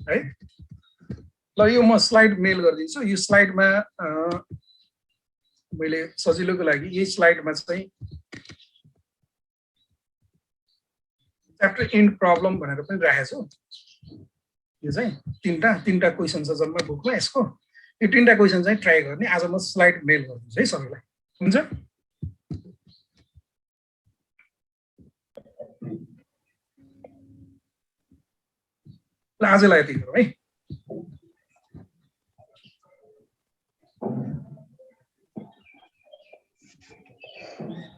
[SPEAKER 1] है ल यो म स्लाइड मेल गरिदिन्छु यो स्लाइडमा मैले सजिलोको लागि यही स्लाइडमा चाहिँ च्याप्टर एन्ड प्रब्लम भनेर पनि राखेको छु यो चाहिँ तीनटा क्वेशन छ जम्मा बुकमा यसको यो तीनटा क्वेशन चाहिँ ट्राई गर्ने आज म स्लाइड मेल गरिदिन्छु है सबैलाई हुन्छ ल आजलाई यति गरौँ है